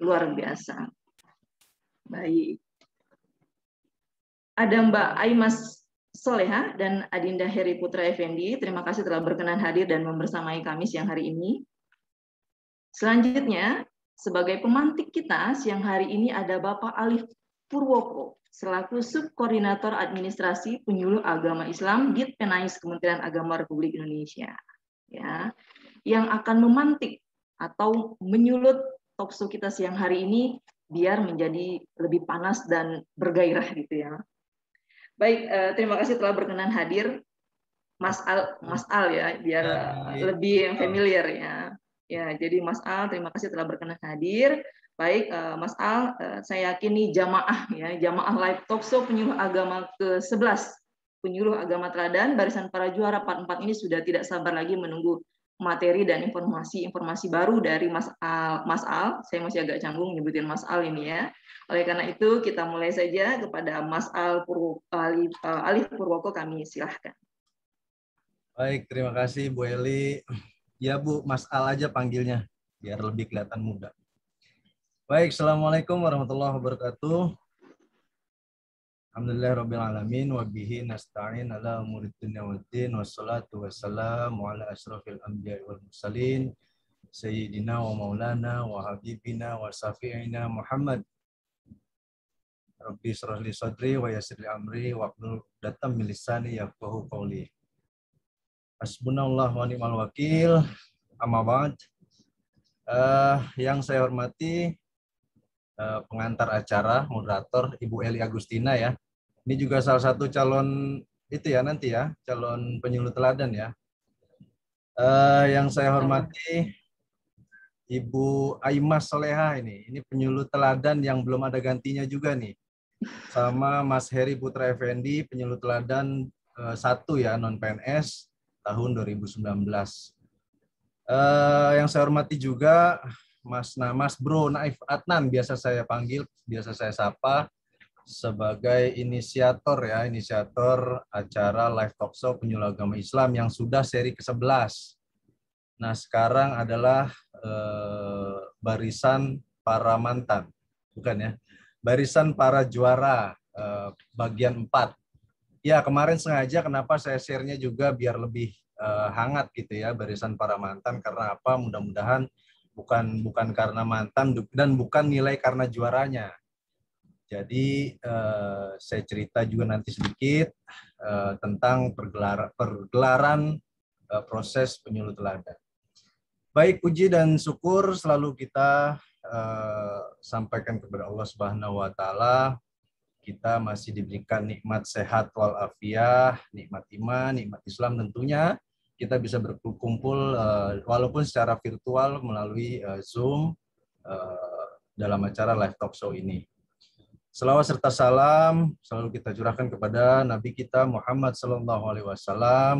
luar biasa. Baik. Ada Mbak Aimas Soleha dan Adinda Heri Putra Effendi. Terima kasih telah berkenan hadir dan membersamai kami siang hari ini. Selanjutnya, sebagai pemantik kita siang hari ini ada Bapak Alif Purwoko selaku Subkoordinator Administrasi Penyuluh Agama Islam Ditpenais Kementerian Agama Republik Indonesia, ya, yang akan memantik atau menyulut talkshow kita siang hari ini biar menjadi lebih panas dan bergairah gitu ya. Baik, terima kasih telah berkenan hadir Mas Al ya, biar lebih familiar ya. Ya, jadi Mas Al, terima kasih telah berkenan hadir. Baik, Mas Al, saya yakin nih jamaah live talkshow penyuluh agama ke-11, penyuluh agama teladan, barisan para juara part 4 ini sudah tidak sabar lagi menunggu materi dan informasi baru dari Mas Al. Mas Al, saya masih agak canggung nyebutin Mas Al ini ya. Oleh karena itu, kita mulai saja kepada Mas Alif Purwoko, kami silahkan. Baik, terima kasih Bu Eli. Ya Bu, Mas Al aja panggilnya, biar lebih kelihatan muda. Baik, Assalamualaikum warahmatullahi wabarakatuh. Alhamdulillahirrabbilalamin, wabihi nasta'in ala umurid dunya waddin, wassalatu wassalamu ala asrafil anbiya wal mursalin, Sayyidina wa maulana wa habibina wa syafi'ina Muhammad. Rabbi shrah li sadri wa yassir li amri wahlul 'uqdatam min lisani yafqahu qawli. Hasbunallahu wa ni'mal wakil. Amma ba'd. Yang saya hormati pengantar acara, moderator Ibu Eli Agustina ya. Ini juga salah satu calon itu ya nanti ya, calon penyuluh teladan ya. Yang saya hormati Ibu Aimas Soleha ini penyuluh teladan yang belum ada gantinya juga nih. Sama Mas Heri Putra Effendi, penyuluh teladan 1 ya, non PNS tahun 2019. Yang saya hormati juga Mas Bro Naif Adnan, biasa saya panggil, biasa saya sapa sebagai inisiator acara live talkshow penyuluh agama Islam yang sudah seri ke-11. Nah, sekarang adalah barisan para mantan, bukan ya? Barisan para juara bagian 4. Ya, kemarin sengaja kenapa saya share-nya juga biar lebih hangat gitu ya, barisan para mantan, karena apa? Mudah-mudahan bukan karena mantan dan bukan nilai karena juaranya. Jadi saya cerita juga nanti sedikit tentang pergelaran proses penyuluh teladan. Baik, puji dan syukur selalu kita sampaikan kepada Allah Subhanahu wa taala. Kita masih diberikan nikmat sehat walafiat, nikmat iman, nikmat Islam tentunya. Kita bisa berkumpul walaupun secara virtual melalui Zoom dalam acara live talk show ini. Selawat serta salam selalu kita curahkan kepada Nabi kita Muhammad SAW,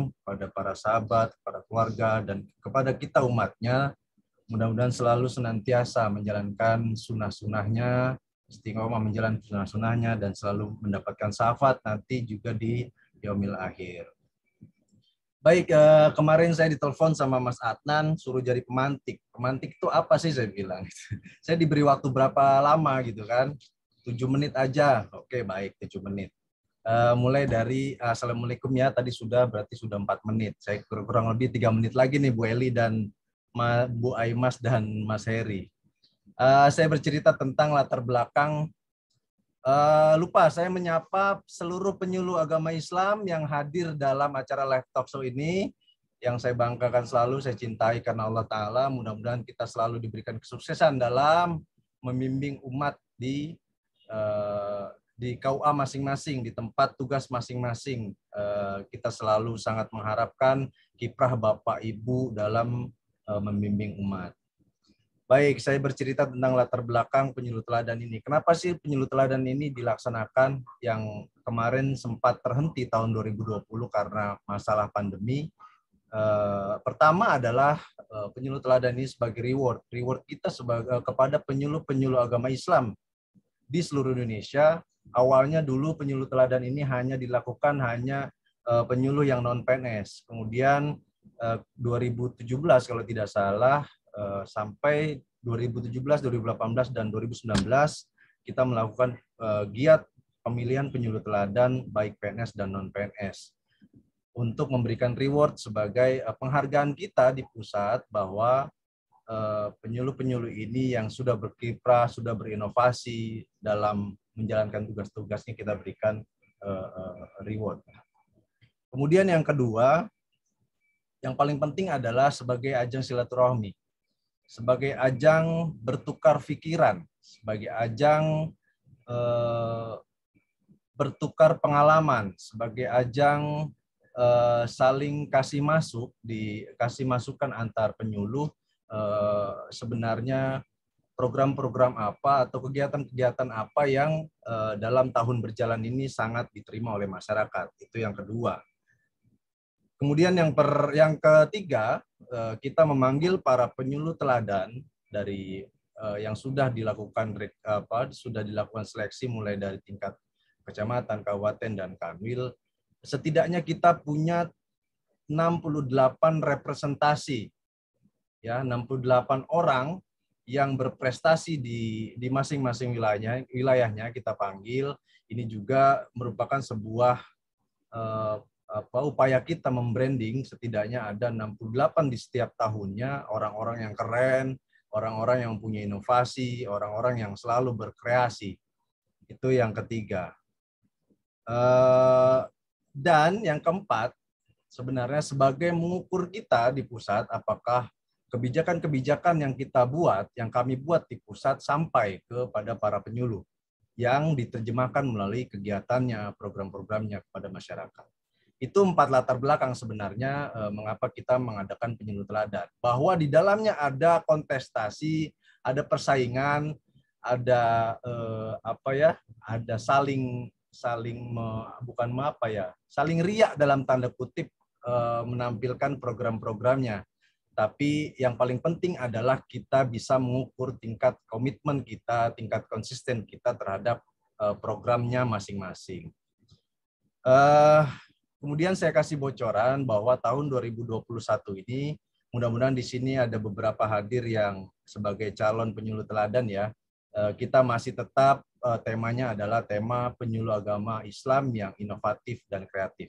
kepada para sahabat, para keluarga, dan kepada kita umatnya. Mudah-mudahan selalu senantiasa menjalankan sunnah-sunnahnya, istiqomah menjalankan sunnah-sunnahnya, dan selalu mendapatkan syafaat nanti juga di yaumil akhir. Baik, kemarin saya ditelepon sama Mas Adnan, suruh jadi pemantik. Pemantik itu apa sih, saya bilang. Saya diberi waktu berapa lama gitu kan. 7 menit aja. Oke, baik, 7 menit. Mulai dari Assalamualaikum ya, tadi berarti sudah 4 menit. Saya kurang lebih 3 menit lagi nih Bu Eli dan Bu Aimas dan Mas Heri. Saya bercerita tentang latar belakang. Lupa saya menyapa seluruh penyuluh agama Islam yang hadir dalam acara live talk show ini. Yang saya banggakan selalu, saya cintai karena Allah Ta'ala. Mudah-mudahan kita selalu diberikan kesuksesan dalam membimbing umat di KUA masing-masing, di tempat tugas masing-masing. Kita selalu sangat mengharapkan kiprah Bapak Ibu dalam membimbing umat. Baik, saya bercerita tentang latar belakang penyuluh teladan ini. Kenapa sih penyuluh teladan ini dilaksanakan yang kemarin sempat terhenti tahun 2020 karena masalah pandemi? Pertama adalah penyuluh teladan ini sebagai reward kita kepada penyuluh-penyuluh agama Islam di seluruh Indonesia. Awalnya dulu penyuluh teladan ini hanya dilakukan penyuluh yang non PNS. Kemudian 2017 kalau tidak salah sampai 2017, 2018, dan 2019 kita melakukan giat pemilihan penyuluh teladan baik PNS dan non-PNS untuk memberikan reward sebagai penghargaan kita di pusat bahwa penyuluh-penyuluh ini yang sudah berkiprah, sudah berinovasi dalam menjalankan tugas-tugasnya, kita berikan reward. Kemudian yang kedua, yang paling penting adalah sebagai ajang silaturahmi, sebagai ajang bertukar pikiran, sebagai ajang bertukar pengalaman, sebagai ajang saling kasih masukan antar penyuluh, sebenarnya program-program apa atau kegiatan-kegiatan apa yang dalam tahun berjalan ini sangat diterima oleh masyarakat. Itu yang kedua. Kemudian yang ketiga, kita memanggil para penyuluh teladan dari yang sudah dilakukan seleksi mulai dari tingkat kecamatan, kabupaten, dan kanwil. Setidaknya kita punya 68 representasi, ya, 68 orang yang berprestasi di masing-masing wilayahnya kita panggil. Ini juga merupakan sebuah upaya kita membranding. Setidaknya ada 68 di setiap tahunnya, orang-orang yang keren, orang-orang yang punya inovasi, orang-orang yang selalu berkreasi. Itu yang ketiga. Dan yang keempat, sebenarnya sebagai mengukur kita di pusat, apakah kebijakan-kebijakan yang kita buat, yang kami buat di pusat sampai kepada para penyuluh, yang diterjemahkan melalui kegiatannya, program-programnya kepada masyarakat. Itu 4 latar belakang sebenarnya mengapa kita mengadakan penyuluh teladan. Bahwa di dalamnya ada kontestasi, ada persaingan, ada ada saling riak dalam tanda kutip menampilkan program-programnya. Tapi yang paling penting adalah kita bisa mengukur tingkat komitmen kita, tingkat konsisten kita terhadap programnya masing-masing. Kemudian saya kasih bocoran bahwa tahun 2021 ini, mudah-mudahan di sini ada beberapa hadir yang sebagai calon penyuluh teladan ya. Kita masih tetap temanya adalah tema penyuluh agama Islam yang inovatif dan kreatif.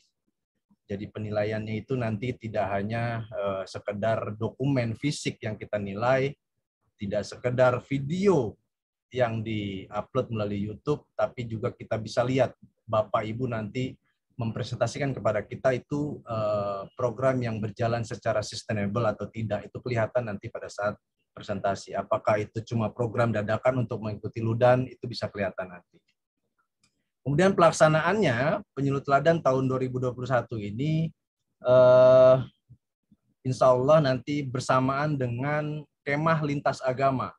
Jadi penilaiannya itu nanti tidak hanya sekedar dokumen fisik yang kita nilai, tidak sekedar video yang di-upload melalui YouTube, tapi juga kita bisa lihat Bapak Ibu nanti mempresentasikan kepada kita itu program yang berjalan secara sustainable atau tidak. Itu kelihatan nanti pada saat presentasi. Apakah itu cuma program dadakan untuk mengikuti ludan, itu bisa kelihatan nanti. Kemudian pelaksanaannya, penyuluh teladan tahun 2021 ini, insya Allah nanti bersamaan dengan kemah lintas agama.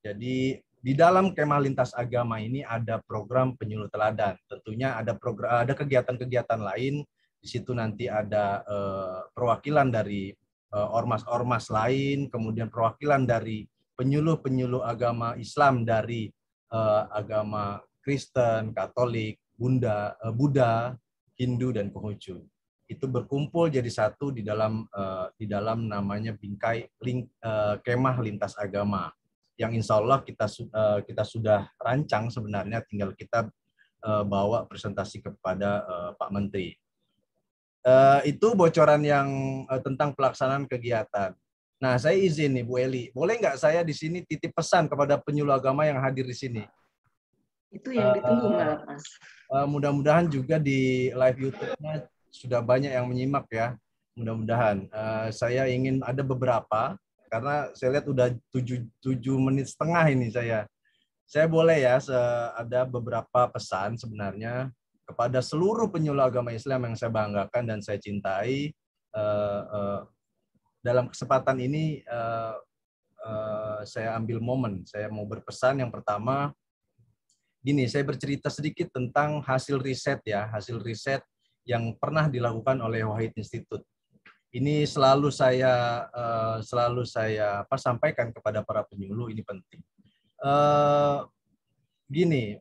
Jadi di dalam kemah lintas agama ini ada program penyuluh teladan. Tentunya ada kegiatan-kegiatan lain. Di situ nanti ada perwakilan dari ormas-ormas lain, kemudian perwakilan dari penyuluh-penyuluh agama Islam dari agama Kristen, Katolik, Buddha, Hindu, dan Konghucu. Itu berkumpul jadi satu di dalam namanya bingkai kemah lintas agama, yang insya Allah kita sudah rancang sebenarnya, tinggal kita bawa presentasi kepada Pak Menteri. Itu bocoran yang tentang pelaksanaan kegiatan. Nah, saya izin nih Bu Eli, boleh nggak saya di sini titip pesan kepada penyuluh agama yang hadir di sini? Itu yang ditunggu malah, Mas. Mudah-mudahan juga di live YouTube-nya sudah banyak yang menyimak ya. Mudah-mudahan. Saya ingin ada beberapa, karena saya lihat udah 7 menit setengah ini saya. Saya boleh ya, ada beberapa pesan sebenarnya kepada seluruh penyuluh agama Islam yang saya banggakan dan saya cintai. Dalam kesempatan ini saya ambil momen, saya mau berpesan. Yang pertama, gini, saya bercerita sedikit tentang hasil riset ya, hasil riset yang pernah dilakukan oleh Wahid Institute. Ini selalu saya sampaikan kepada para penyuluh, ini penting. Gini,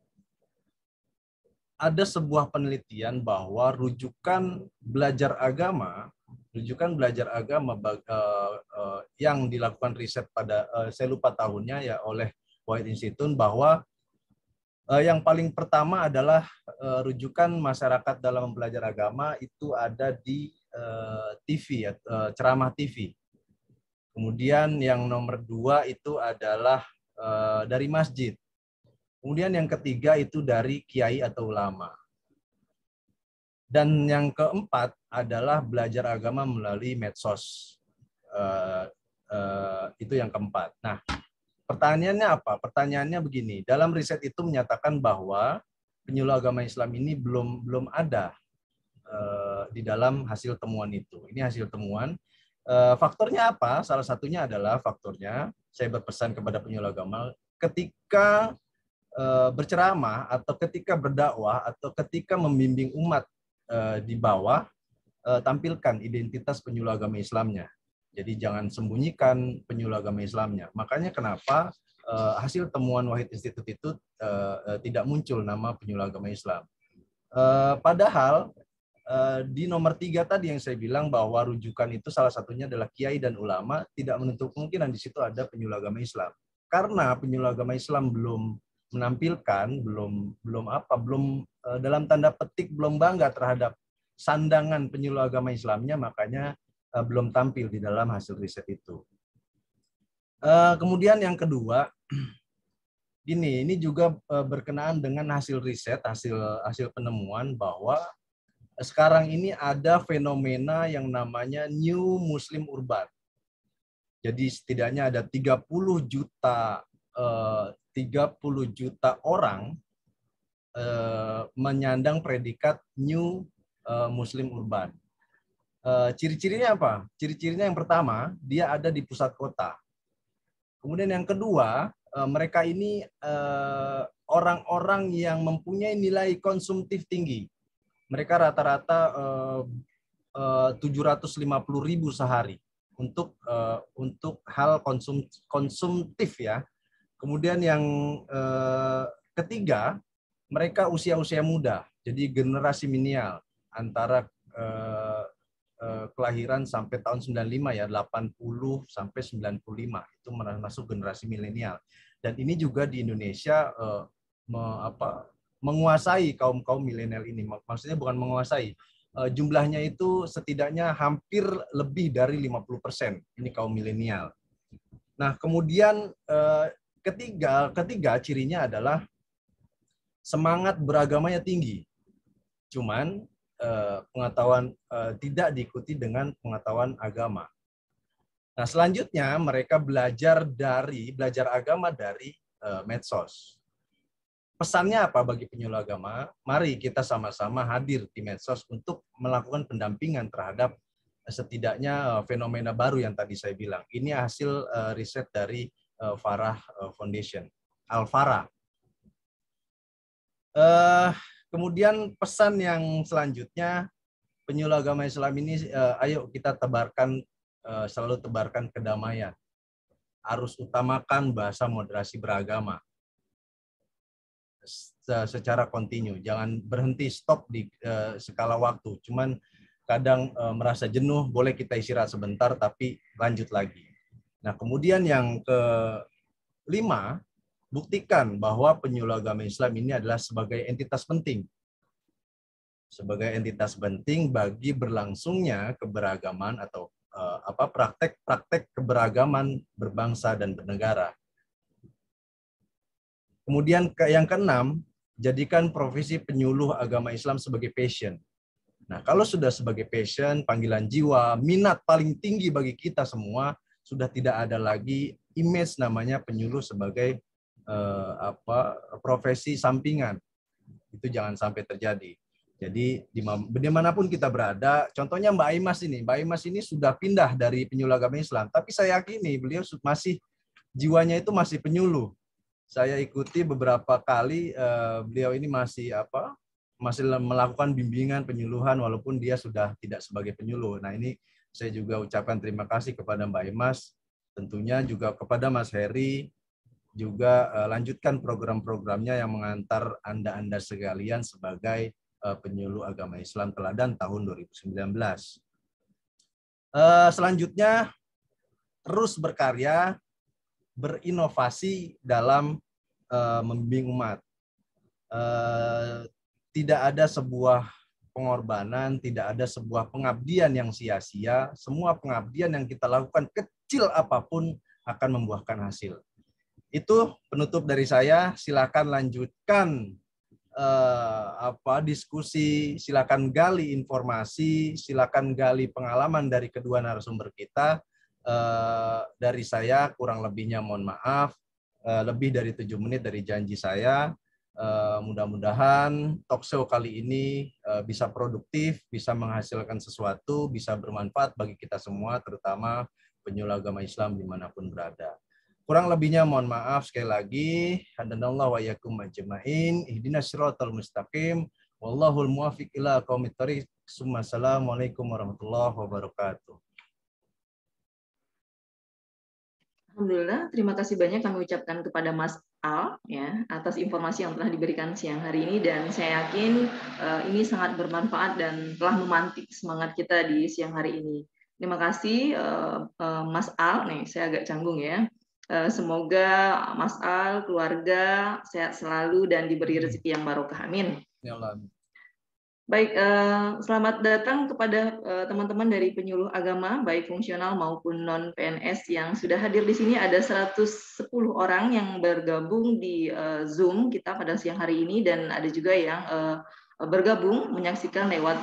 ada sebuah penelitian bahwa rujukan belajar agama rujukan belajar agama yang dilakukan riset pada saya lupa tahunnya ya oleh White Institute, bahwa yang paling pertama adalah rujukan masyarakat dalam belajar agama itu ada di TV, ya, ceramah TV. Kemudian yang nomor 2 itu adalah dari masjid. Kemudian yang ketiga itu dari kiai atau ulama. Dan yang keempat adalah belajar agama melalui medsos. Itu yang keempat. Nah, pertanyaannya apa? Pertanyaannya begini. Dalam riset itu menyatakan bahwa penyuluh agama Islam ini belum ada di dalam hasil temuan itu. Ini hasil temuan. Faktornya apa? Salah satunya adalah faktornya, saya berpesan kepada penyuluh agama, ketika berceramah atau ketika berdakwah atau ketika membimbing umat di bawah, tampilkan identitas penyuluh agama Islamnya. Jadi jangan sembunyikan penyuluh agama Islamnya. Makanya kenapa hasil temuan White Institute itu tidak muncul nama penyuluh agama Islam. Padahal di nomor 3 tadi yang saya bilang bahwa rujukan itu salah satunya adalah kiai dan ulama, tidak menutup kemungkinan di situ ada penyuluh agama Islam. Karena penyuluh agama Islam belum menampilkan, belum dalam tanda petik belum bangga terhadap sandangan penyuluh agama Islamnya, makanya belum tampil di dalam hasil riset itu. Kemudian yang kedua, ini juga berkenaan dengan hasil riset, hasil penemuan bahwa sekarang ini ada fenomena yang namanya New Muslim Urban. Jadi setidaknya ada 30 juta orang menyandang predikat New Muslim Urban. Ciri-cirinya apa? Ciri-cirinya yang pertama, dia ada di pusat kota. Kemudian yang kedua, mereka ini orang-orang yang mempunyai nilai konsumtif tinggi. Mereka rata-rata 750.000 sehari untuk hal konsumtif ya. Kemudian yang ketiga, mereka usia-usia muda, jadi generasi milenial antara kelahiran sampai tahun 95 ya, 80 sampai 95 itu masuk generasi milenial. Dan ini juga di Indonesia menguasai kaum milenial ini. Maksudnya bukan menguasai, jumlahnya itu setidaknya hampir lebih dari 50%. Ini kaum milenial. Nah, kemudian ketiga cirinya adalah semangat beragamanya tinggi. Cuman pengetahuan tidak diikuti dengan pengetahuan agama. Nah, selanjutnya mereka belajar agama dari medsos. Pesannya apa bagi penyuluh agama? Mari kita sama-sama hadir di medsos untuk melakukan pendampingan terhadap setidaknya fenomena baru yang tadi saya bilang. Ini hasil riset dari Farah Foundation, Al-Farah. Kemudian pesan yang selanjutnya, penyuluh agama Islam ini, ayo kita selalu tebarkan kedamaian. Harus utamakan bahasa moderasi beragama secara kontinu. Jangan berhenti stop di skala waktu. Cuman kadang merasa jenuh, boleh kita istirahat sebentar, tapi lanjut lagi. Nah, kemudian yang kelima, buktikan bahwa penyuluh agama Islam ini adalah sebagai entitas penting. Sebagai entitas penting bagi berlangsungnya keberagaman atau praktek keberagaman berbangsa dan bernegara. Kemudian yang keenam, jadikan profesi penyuluh agama Islam sebagai passion. Nah, kalau sudah sebagai passion, panggilan jiwa, minat paling tinggi bagi kita semua, sudah tidak ada lagi image namanya penyuluh sebagai profesi sampingan. Itu jangan sampai terjadi. Jadi dimanapun kita berada, contohnya Mbak Aimas ini sudah pindah dari penyuluh agama Islam, tapi saya yakini beliau masih jiwanya itu masih penyuluh. Saya ikuti beberapa kali, beliau ini masih melakukan bimbingan penyuluhan walaupun dia sudah tidak sebagai penyuluh. Nah, ini saya juga ucapkan terima kasih kepada Mbak Aimas, tentunya juga kepada Mas Heri, juga lanjutkan program-programnya yang mengantar Anda sekalian sebagai penyuluh agama Islam teladan tahun 2019. Selanjutnya, terus berkarya, berinovasi dalam membimbing umat. Tidak ada sebuah pengorbanan, tidak ada sebuah pengabdian yang sia-sia. Semua pengabdian yang kita lakukan, kecil apapun, akan membuahkan hasil. Itu penutup dari saya. Silakan lanjutkan diskusi, silakan gali informasi, silakan gali pengalaman dari kedua narasumber kita. Dari saya kurang lebihnya mohon maaf. Lebih dari 7 menit dari janji saya. Mudah-mudahan talk show kali ini bisa produktif, bisa menghasilkan sesuatu, bisa bermanfaat bagi kita semua, terutama penyuluh agama Islam dimanapun berada. Kurang lebihnya mohon maaf sekali lagi. Hadanallahu wa iyyakum ajmain. Ihdinas siratal mustaqim. Wallahul muwaffiq ila aqwamit thoriq. Assalamualaikum warahmatullahi wabarakatuh. Alhamdulillah, terima kasih banyak kami ucapkan kepada Mas Al ya atas informasi yang telah diberikan siang hari ini, dan saya yakin ini sangat bermanfaat dan telah memantik semangat kita di siang hari ini. Terima kasih Mas Al, nih saya agak canggung ya. Semoga Mas Al, keluarga sehat selalu dan diberi rezeki yang barokah. Amin. Ya Allah. Baik, selamat datang kepada teman-teman dari penyuluh agama, baik fungsional maupun non-PNS yang sudah hadir di sini. Ada 110 orang yang bergabung di Zoom kita pada siang hari ini, dan ada juga yang bergabung menyaksikan lewat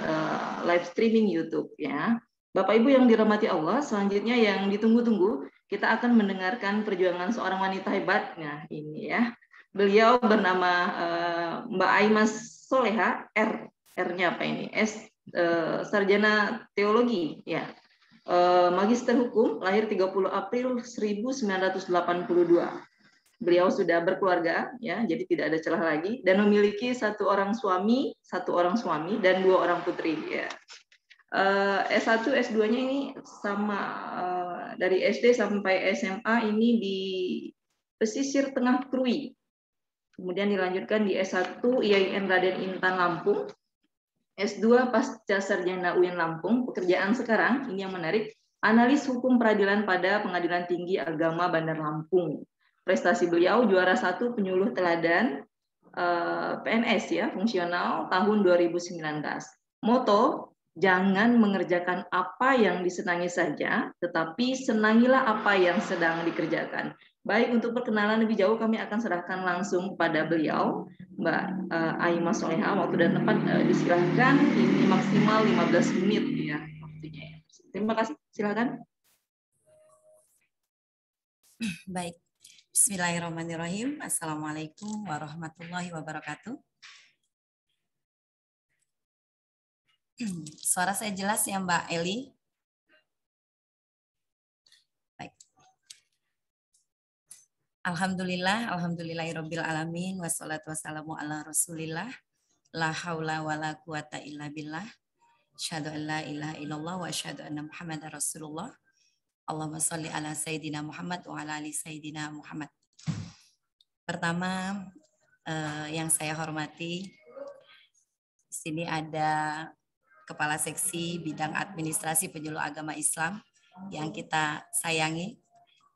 live streaming YouTube. Ya, Bapak Ibu yang dirahmati Allah, selanjutnya yang ditunggu-tunggu, kita akan mendengarkan perjuangan seorang wanita hebat. Nah, ini ya, beliau bernama Mbak Aimas Soleha, R-nya apa ini? Sarjana Teologi, ya. Magister Hukum, lahir 30 April 1982. Beliau sudah berkeluarga, ya, jadi tidak ada celah lagi, dan memiliki satu orang suami, dan 2 orang putri. Ya. S1, S2-nya ini sama, dari SD sampai SMA ini di pesisir tengah Krui. Kemudian dilanjutkan di S1 IAIN Raden Intan Lampung. S2 Pasca Sarjana UIN Lampung, pekerjaan sekarang, ini yang menarik, analis hukum peradilan pada Pengadilan Tinggi Agama Bandar Lampung. Prestasi beliau juara 1 penyuluh teladan PNS ya, fungsional tahun 2019. Moto, jangan mengerjakan apa yang disenangi saja, tetapi senangilah apa yang sedang dikerjakan. Baik, untuk perkenalan lebih jauh kami akan serahkan langsung kepada beliau, Mbak Aimas Soleha. Waktu dan tempat disilahkan, ini maksimal 15 menit ya waktunya. Terima kasih, silakan. Baik, bismillahirrahmanirrahim. Assalamualaikum warahmatullahi wabarakatuh. Suara saya jelas ya Mbak Eli? Baik. Alhamdulillahirabbil alamin, wassalatu wassalamu ala Rasulillah, la haula wala quwata illa billah, asyhadu an la ilaha illallah wa asyhadu anna Muhammadar Rasulullah. Allahumma sholli ala sayyidina Muhammad wa ala ali sayyidina Muhammad. Pertama, yang saya hormati, di sini ada Kepala Seksi Bidang Administrasi Penyuluh Agama Islam yang kita sayangi,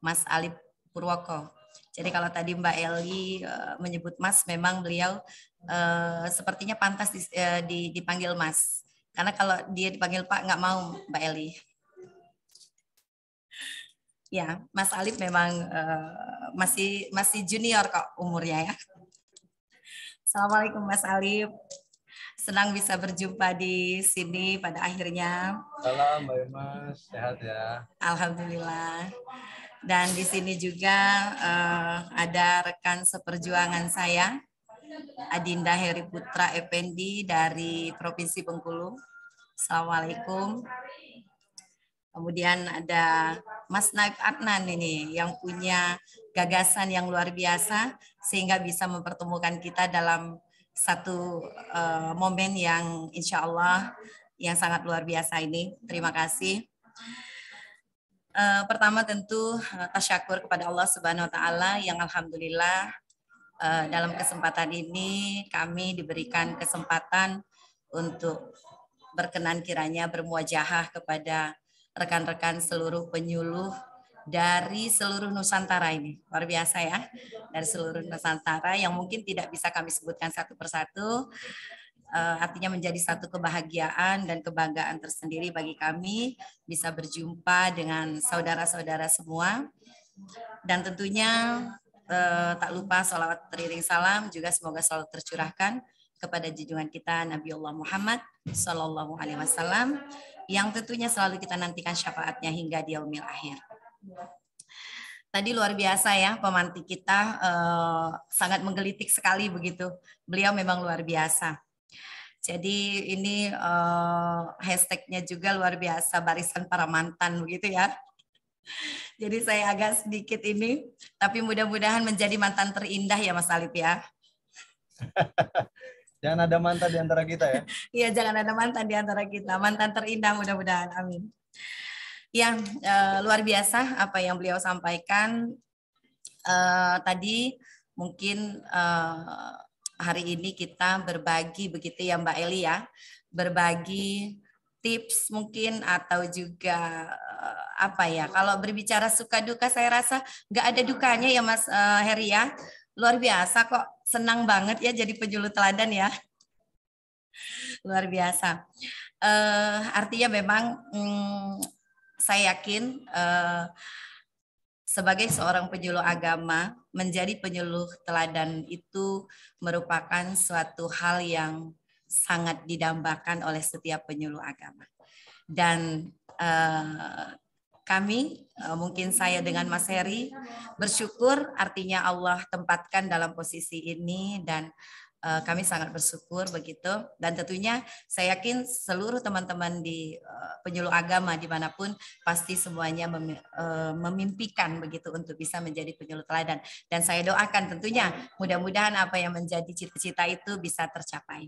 Mas Alif Purwoko. Jadi kalau tadi Mbak Eli menyebut Mas, memang beliau sepertinya pantas dipanggil Mas. Karena kalau dia dipanggil Pak nggak mau Mbak Eli. Ya, Mas Alif memang masih junior kok umurnya ya. Assalamualaikum Mas Alif. Senang bisa berjumpa di sini pada akhirnya. Salam Mbak Mas, sehat ya. Alhamdulillah. Dan di sini juga ada rekan seperjuangan saya, Adinda Heri Putra Effendi dari Provinsi Bengkulu. Assalamualaikum. Kemudian ada Mas Naib Adnan ini yang punya gagasan yang luar biasa sehingga bisa mempertemukan kita dalam satu momen yang insya Allah yang sangat luar biasa ini. Terima kasih. Pertama tentu tasyakur kepada Allah Subhanahu wa taala yang alhamdulillah dalam kesempatan ini kami diberikan kesempatan untuk berkenan kiranya bermuajahah kepada rekan-rekan seluruh penyuluh dari seluruh Nusantara ini. Luar biasa ya, dari seluruh Nusantara yang mungkin tidak bisa kami sebutkan satu persatu. Artinya menjadi satu kebahagiaan dan kebanggaan tersendiri bagi kami bisa berjumpa dengan saudara-saudara semua. Dan tentunya tak lupa sholawat teriring salam juga semoga selalu tercurahkan kepada junjungan kita Nabiullah Muhammad Sallallahu Alaihi Wasallam yang tentunya selalu kita nantikan syafaatnya hingga di yaumil akhir. Tadi luar biasa ya pemantik kita, sangat menggelitik sekali begitu. Beliau memang luar biasa. Jadi ini hashtagnya juga luar biasa, barisan para mantan begitu ya. Jadi saya agak sedikit ini, tapi mudah-mudahan menjadi mantan terindah ya Mas Alif ya. Jangan ada mantan di antara kita ya. Iya, jangan ada mantan di antara kita. Mantan terindah mudah-mudahan, amin. Yang luar biasa apa yang beliau sampaikan tadi. Mungkin hari ini kita berbagi begitu ya Mbak Eli ya, berbagi tips mungkin atau juga apa ya, kalau berbicara suka duka saya rasa nggak ada dukanya ya Mas Heri ya. Luar biasa kok, senang banget ya jadi penyuluh teladan ya. Luar biasa. Artinya memang saya yakin sebagai seorang penyuluh agama, menjadi penyuluh teladan itu merupakan suatu hal yang sangat didambakan oleh setiap penyuluh agama. Dan kami, mungkin saya dengan Mas Heri, bersyukur artinya Allah tempatkan dalam posisi ini dan kami sangat bersyukur begitu. Dan tentunya saya yakin seluruh teman-teman di penyuluh agama dimanapun pasti semuanya memimpikan begitu untuk bisa menjadi penyuluh teladan. Dan saya doakan tentunya mudah-mudahan apa yang menjadi cita-cita itu bisa tercapai.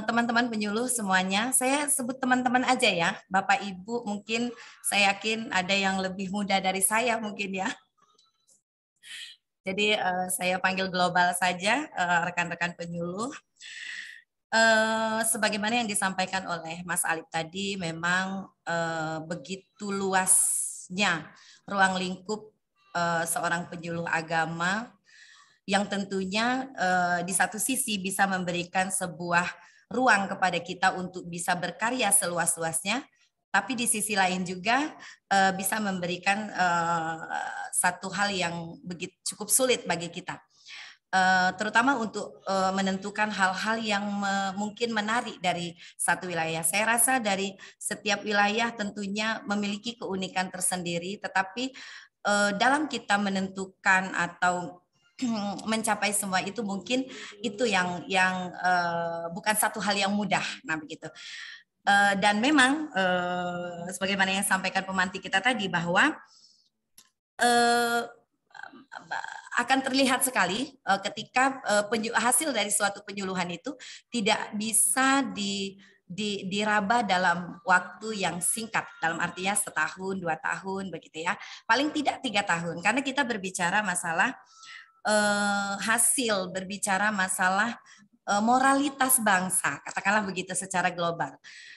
Teman-teman penyuluh semuanya, saya sebut teman-teman aja ya, Bapak Ibu mungkin saya yakin ada yang lebih muda dari saya mungkin ya. Jadi saya panggil global saja rekan-rekan penyuluh. Sebagaimana yang disampaikan oleh Mas Alif tadi, memang begitu luasnya ruang lingkup seorang penyuluh agama yang tentunya di satu sisi bisa memberikan sebuah ruang kepada kita untuk bisa berkarya seluas-luasnya, tapi di sisi lain juga bisa memberikan satu hal yang begitu cukup sulit bagi kita, terutama untuk menentukan hal-hal yang mungkin menarik dari satu wilayah. Saya rasa dari setiap wilayah tentunya memiliki keunikan tersendiri, tetapi dalam kita menentukan atau mencapai semua itu mungkin itu yang bukan satu hal yang mudah. Nah begitu. Dan memang sebagaimana yang sampaikan pemantik kita tadi bahwa akan terlihat sekali ketika hasil dari suatu penyuluhan itu tidak bisa diraba dalam waktu yang singkat, dalam artinya setahun, 2 tahun begitu ya, paling tidak 3 tahun, karena kita berbicara masalah hasil, berbicara masalah moralitas bangsa, katakanlah begitu secara global.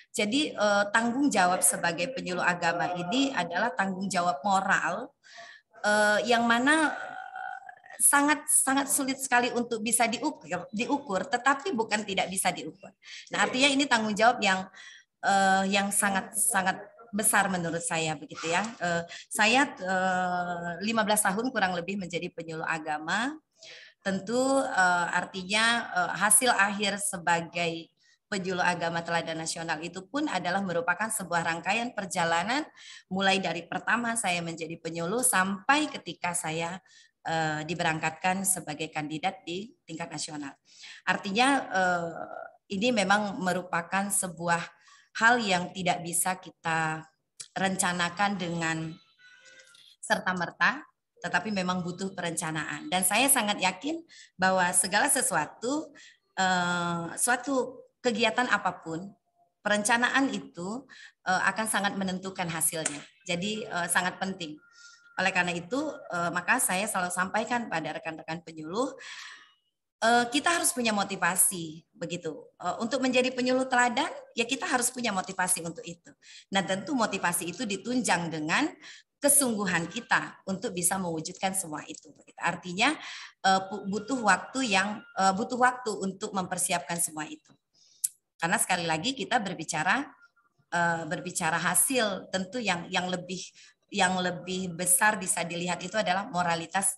Jadi tanggung jawab sebagai penyuluh agama ini adalah tanggung jawab moral yang mana sangat sulit sekali untuk bisa diukur, tetapi bukan tidak bisa diukur. Nah, artinya ini tanggung jawab yang sangat besar menurut saya begitu ya. Saya 15 tahun kurang lebih menjadi penyuluh agama. Tentu artinya hasil akhir sebagai penyuluh agama teladan nasional itu pun adalah merupakan sebuah rangkaian perjalanan mulai dari pertama saya menjadi penyuluh sampai ketika saya diberangkatkan sebagai kandidat di tingkat nasional. Artinya ini memang merupakan sebuah hal yang tidak bisa kita rencanakan dengan serta-merta, tetapi memang butuh perencanaan. Dan saya sangat yakin bahwa segala sesuatu, suatu kegiatan apapun, perencanaan itu akan sangat menentukan hasilnya. Jadi sangat penting. Oleh karena itu, maka saya selalu sampaikan pada rekan-rekan penyuluh, kita harus punya motivasi begitu. Untuk menjadi penyuluh teladan, ya kita harus punya motivasi untuk itu. Nah, tentu motivasi itu ditunjang dengan kesungguhan kita untuk bisa mewujudkan semua itu. Artinya butuh waktu untuk mempersiapkan semua itu. Karena sekali lagi kita berbicara hasil, tentu yang lebih besar bisa dilihat itu adalah moralitas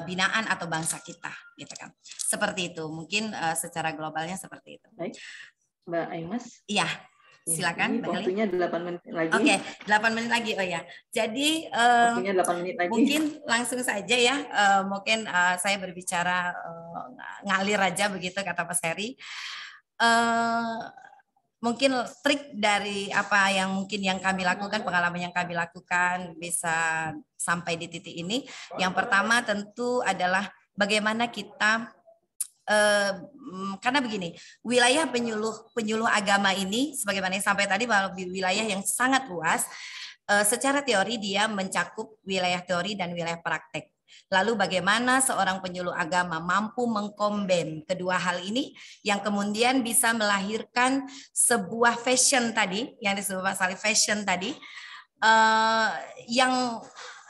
binaan atau bangsa kita, gitu kan. Seperti itu, mungkin secara globalnya seperti itu. Baik, Mbak Aimas. Iya, silakan. Waktunya 8 menit lagi. Oke, 8 menit lagi. Oh ya, jadi waktunya 8 menit lagi. Mungkin langsung saja ya. Mungkin saya berbicara ngalir aja begitu kata Pak Heri. Mungkin trik dari apa yang kami lakukan, pengalaman yang kami lakukan bisa sampai di titik ini. Yang pertama tentu adalah bagaimana kita, karena begini, wilayah penyuluh agama ini, sebagaimana yang sampai tadi, bahwa wilayah yang sangat luas. Secara teori dia mencakup wilayah teori dan wilayah praktek. Lalu bagaimana seorang penyuluh agama mampu mengkomben kedua hal ini yang kemudian bisa melahirkan sebuah fashion tadi, yang disebut Pak Salih fashion tadi,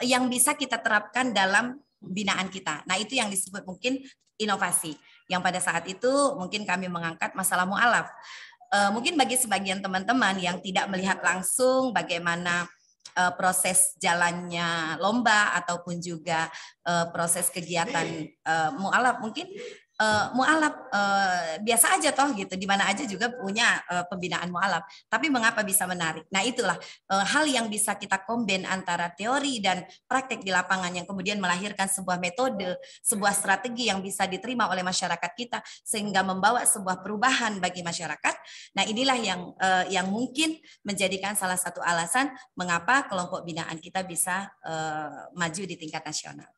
yang bisa kita terapkan dalam binaan kita. Nah, itu yang disebut mungkin inovasi. Yang pada saat itu mungkin kami mengangkat masalah mu'alaf. Mungkin bagi sebagian teman-teman yang tidak melihat langsung bagaimana proses jalannya lomba ataupun juga proses kegiatan mu'alaf, mungkin mu'alaf biasa aja toh gitu, di mana aja juga punya pembinaan mu'alaf, tapi mengapa bisa menarik? Nah, itulah hal yang bisa kita kombin antara teori dan praktek di lapangan yang kemudian melahirkan sebuah metode, sebuah strategi yang bisa diterima oleh masyarakat kita sehingga membawa sebuah perubahan bagi masyarakat. Nah, inilah yang mungkin menjadikan salah satu alasan mengapa kelompok binaan kita bisa maju di tingkat nasional.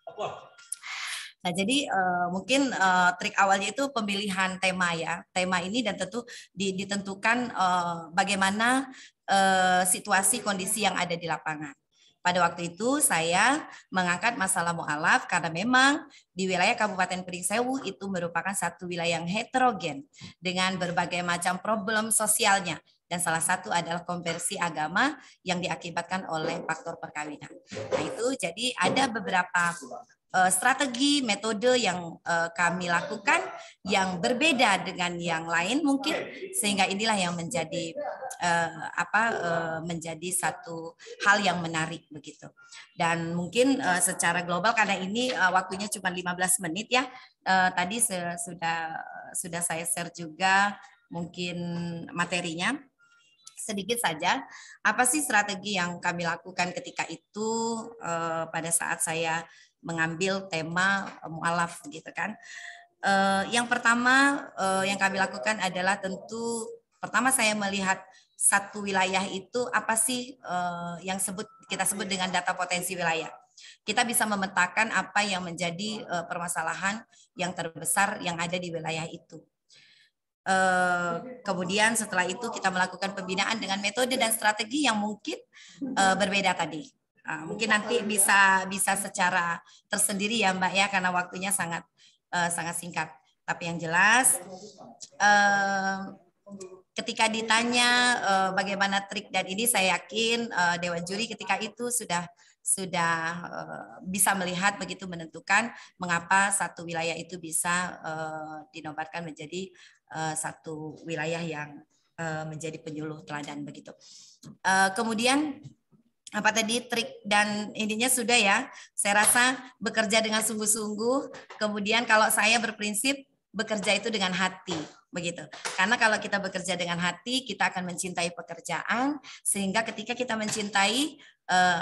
Nah, jadi mungkin trik awalnya itu pemilihan tema ya. Tema ini dan tentu ditentukan bagaimana situasi kondisi yang ada di lapangan. Pada waktu itu saya mengangkat masalah mu'alaf karena memang di wilayah Kabupaten Pringsewu itu merupakan satu wilayah yang heterogen dengan berbagai macam problem sosialnya. Dan salah satu adalah konversi agama yang diakibatkan oleh faktor perkawinan. Nah, itu jadi ada beberapa strategi, metode yang kami lakukan yang berbeda dengan yang lain mungkin, sehingga inilah yang menjadi menjadi satu hal yang menarik begitu. Dan mungkin secara global karena ini waktunya cuma 15 menit ya. Tadi sudah saya share juga mungkin materinya. Sedikit saja, apa sih strategi yang kami lakukan ketika itu pada saat saya mengambil tema mu'alaf gitu kan. Yang pertama yang kami lakukan adalah tentu pertama saya melihat satu wilayah itu apa sih yang kita sebut dengan data potensi wilayah. Kita bisa memetakan apa yang menjadi permasalahan yang terbesar yang ada di wilayah itu. Kemudian setelah itu kita melakukan pembinaan dengan metode dan strategi yang mungkin berbeda tadi. Mungkin nanti bisa secara tersendiri ya Mbak ya, karena waktunya sangat singkat. Tapi yang jelas ketika ditanya bagaimana trik dan ini, saya yakin Dewan Juri ketika itu sudah bisa melihat begitu, menentukan mengapa satu wilayah itu bisa dinobatkan menjadi satu wilayah yang menjadi penyuluh teladan begitu. Kemudian apa tadi trik dan intinya sudah ya. Saya rasa bekerja dengan sungguh-sungguh. Kemudian kalau saya berprinsip bekerja itu dengan hati begitu. Karena kalau kita bekerja dengan hati, kita akan mencintai pekerjaan sehingga ketika kita mencintai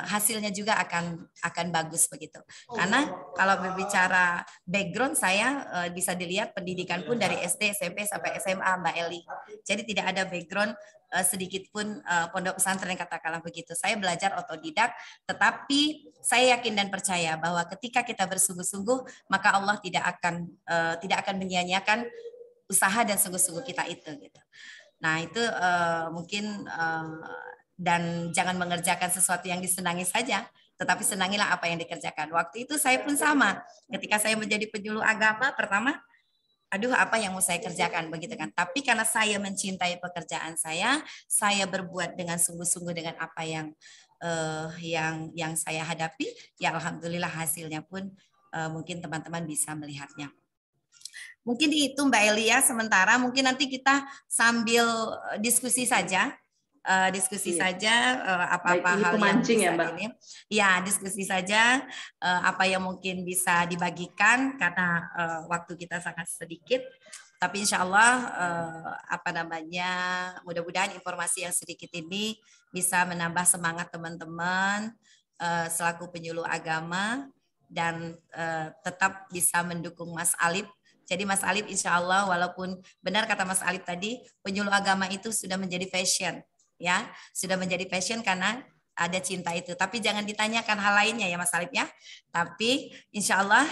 hasilnya juga akan bagus begitu. Karena kalau berbicara background saya bisa dilihat pendidikan pun dari SD, SMP sampai SMA Mbak Eli. Jadi tidak ada background sedikit pun pondok pesantren katakanlah begitu. Saya belajar otodidak, tetapi saya yakin dan percaya bahwa ketika kita bersungguh-sungguh maka Allah tidak akan menyia-nyiakan usaha dan sungguh-sungguh kita itu gitu. Nah, itu mungkin dan jangan mengerjakan sesuatu yang disenangi saja, tetapi senangilah apa yang dikerjakan. Waktu itu saya pun sama. Ketika saya menjadi penyuluh agama pertama, aduh apa yang mau saya kerjakan begitu kan. Tapi karena saya mencintai pekerjaan saya berbuat dengan sungguh-sungguh dengan apa yang saya hadapi, ya alhamdulillah hasilnya pun mungkin teman-teman bisa melihatnya. Mungkin itu Mbak Elia sementara, mungkin nanti kita sambil diskusi saja. Apa-apa Baik, ini hal yang pemancing bisa ya, Mbak. ini. Ya, diskusi saja apa yang mungkin bisa dibagikan karena waktu kita sangat sedikit. Tapi insya Allah mudah-mudahan informasi yang sedikit ini bisa menambah semangat teman-teman selaku penyuluh agama dan tetap bisa mendukung Mas Alif. Jadi Mas Alif insya Allah walaupun benar kata Mas Alif tadi, penyuluh agama itu sudah menjadi passion, ya sudah menjadi passion karena ada cinta itu. Tapi jangan ditanyakan hal lainnya ya Mas Alif ya. Tapi insya Allah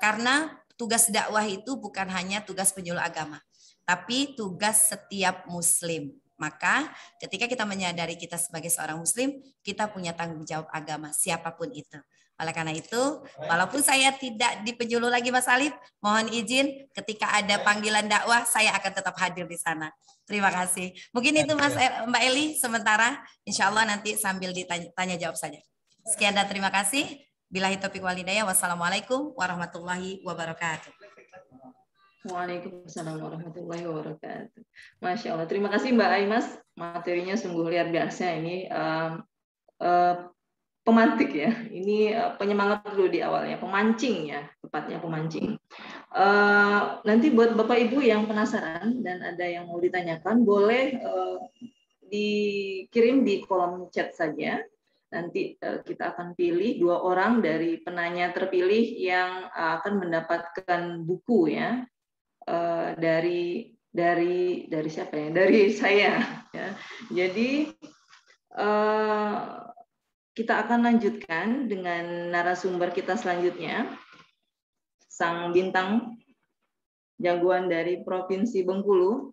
karena tugas dakwah itu bukan hanya tugas penyuluh agama, tapi tugas setiap muslim. Maka ketika kita menyadari kita sebagai seorang muslim, kita punya tanggung jawab agama siapapun itu. Oleh karena itu, walaupun saya tidak di penyuluh lagi Mas Alif, mohon izin ketika ada panggilan dakwah, saya akan tetap hadir di sana. Terima kasih. Mungkin itu Mbak Eli sementara, insya Allah nanti sambil ditanya jawab saja. Sekian dan terima kasih. Billahi taufiq wal hidayah. Wassalamualaikum warahmatullahi wabarakatuh. Waalaikumsalam warahmatullahi wabarakatuh. Masya Allah. Terima kasih Mbak Aimas. Materinya sungguh luar biasa ini. Pemantik ya. Ini penyemangat dulu di awalnya. Pemancing ya. Tepatnya pemancing. Nanti buat Bapak Ibu yang penasaran dan ada yang mau ditanyakan, boleh dikirim di kolom chat saja. Nanti kita akan pilih 2 orang dari penanya terpilih yang akan mendapatkan buku ya dari siapa ya? Dari saya. Ya. Jadi kita akan lanjutkan dengan narasumber kita selanjutnya, sang bintang jagoan dari Provinsi Bengkulu,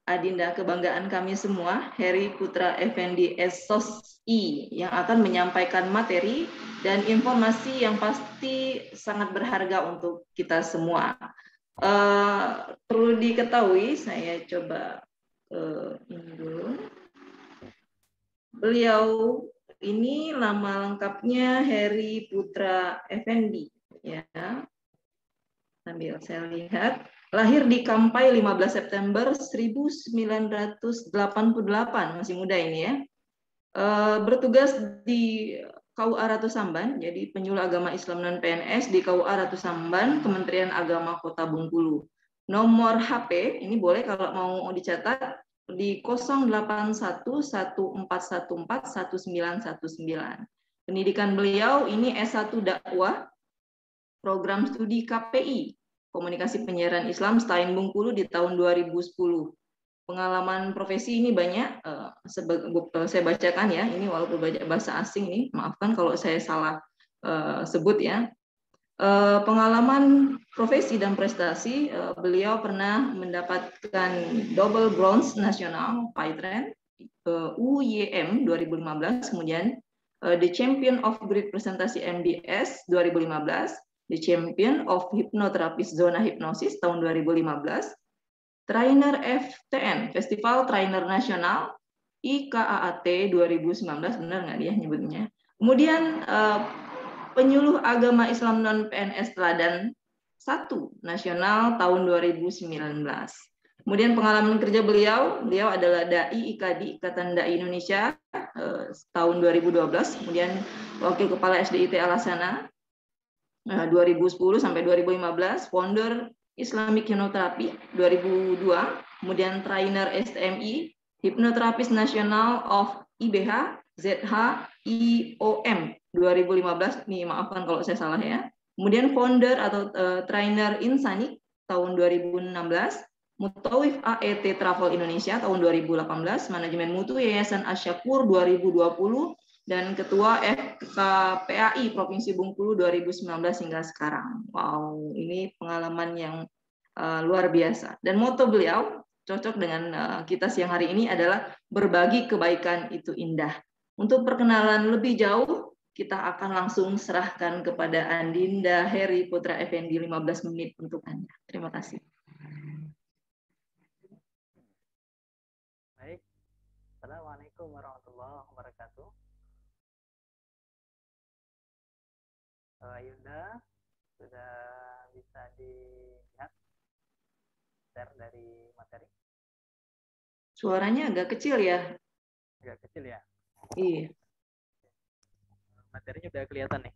Adinda kebanggaan kami semua, Heri Putra Effendi SOSI, yang akan menyampaikan materi dan informasi yang pasti sangat berharga untuk kita semua. Perlu diketahui, saya coba ini dulu. Beliau ini nama lengkapnya Heri Putra Effendi, ya. Sambil saya lihat. Lahir di Kampai 15 September 1988, masih muda ini ya. Bertugas di KUA Ratu Samban, jadi penyuluh agama Islam non PNS di KUA Ratu Samban, Kementerian Agama Kota Bengkulu. Nomor HP ini boleh kalau mau dicatat di 081141411919. Pendidikan beliau ini S1 dakwah, program studi KPI. Komunikasi Penyiaran Islam Stain Bengkulu di tahun 2010. Pengalaman profesi ini banyak, saya bacakan ya, ini walaupun bahasa asing nih, maafkan kalau saya salah sebut ya. Pengalaman profesi dan prestasi, beliau pernah mendapatkan double bronze nasional Paitren UYM 2015, kemudian the champion of Great Presentasi MDS 2015, the champion of Hypnotherapist Zona Hipnosis tahun 2015, trainer FTN, Festival Trainer Nasional IKAAT 2019, benar nggak dia nyebutnya. Kemudian penyuluh agama Islam non PNS Teladan 1 nasional tahun 2019. Kemudian pengalaman kerja beliau adalah Dai IKADI, Ikatan Dai Indonesia tahun 2012, kemudian Wakil Kepala SDIT Alasana 2010 sampai 2015, founder Islamic Hypnotherapy 2002, kemudian trainer STMI, Hypnotherapist National of IBH, ZH, IOM 2015, nih maafkan kalau saya salah ya. Kemudian founder atau trainer Insani tahun 2016, Mutawif AET Travel Indonesia tahun 2018, manajemen mutu Yayasan Asyakur 2020, dan Ketua FKPAI Provinsi Bengkulu 2019 hingga sekarang. Wow, ini pengalaman yang luar biasa. Dan moto beliau cocok dengan kita siang hari ini adalah berbagi kebaikan itu indah. Untuk perkenalan lebih jauh, kita akan langsung serahkan kepada Adinda Heri Putra Effendi 15 menit untuk Anda. Terima kasih. Baik. Assalamualaikum warahmatullahi wabarakatuh. Ayunda, sudah bisa dilihat share dari materi? Suaranya agak kecil ya? Agak kecil ya? Iya. Materinya udah kelihatan nih?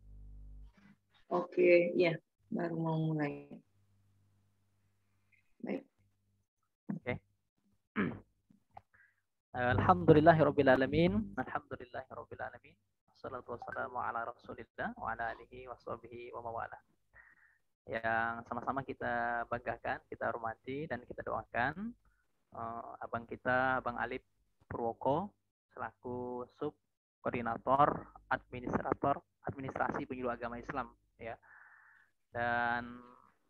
Oke, ya. Baru mau mulai. Baik. Oke. Alhamdulillahirrabbilalamin. Alhamdulillahirrabbilalamin. Wassalatu wassalamu ala rasulillah wa ala alihi wa sahbihi wa mawala. Yang sama-sama kita banggakan, kita hormati, dan kita doakan abang kita, Abang Alif Purwoko, selaku sub koordinator administrasi penyuluh agama Islam, ya. Dan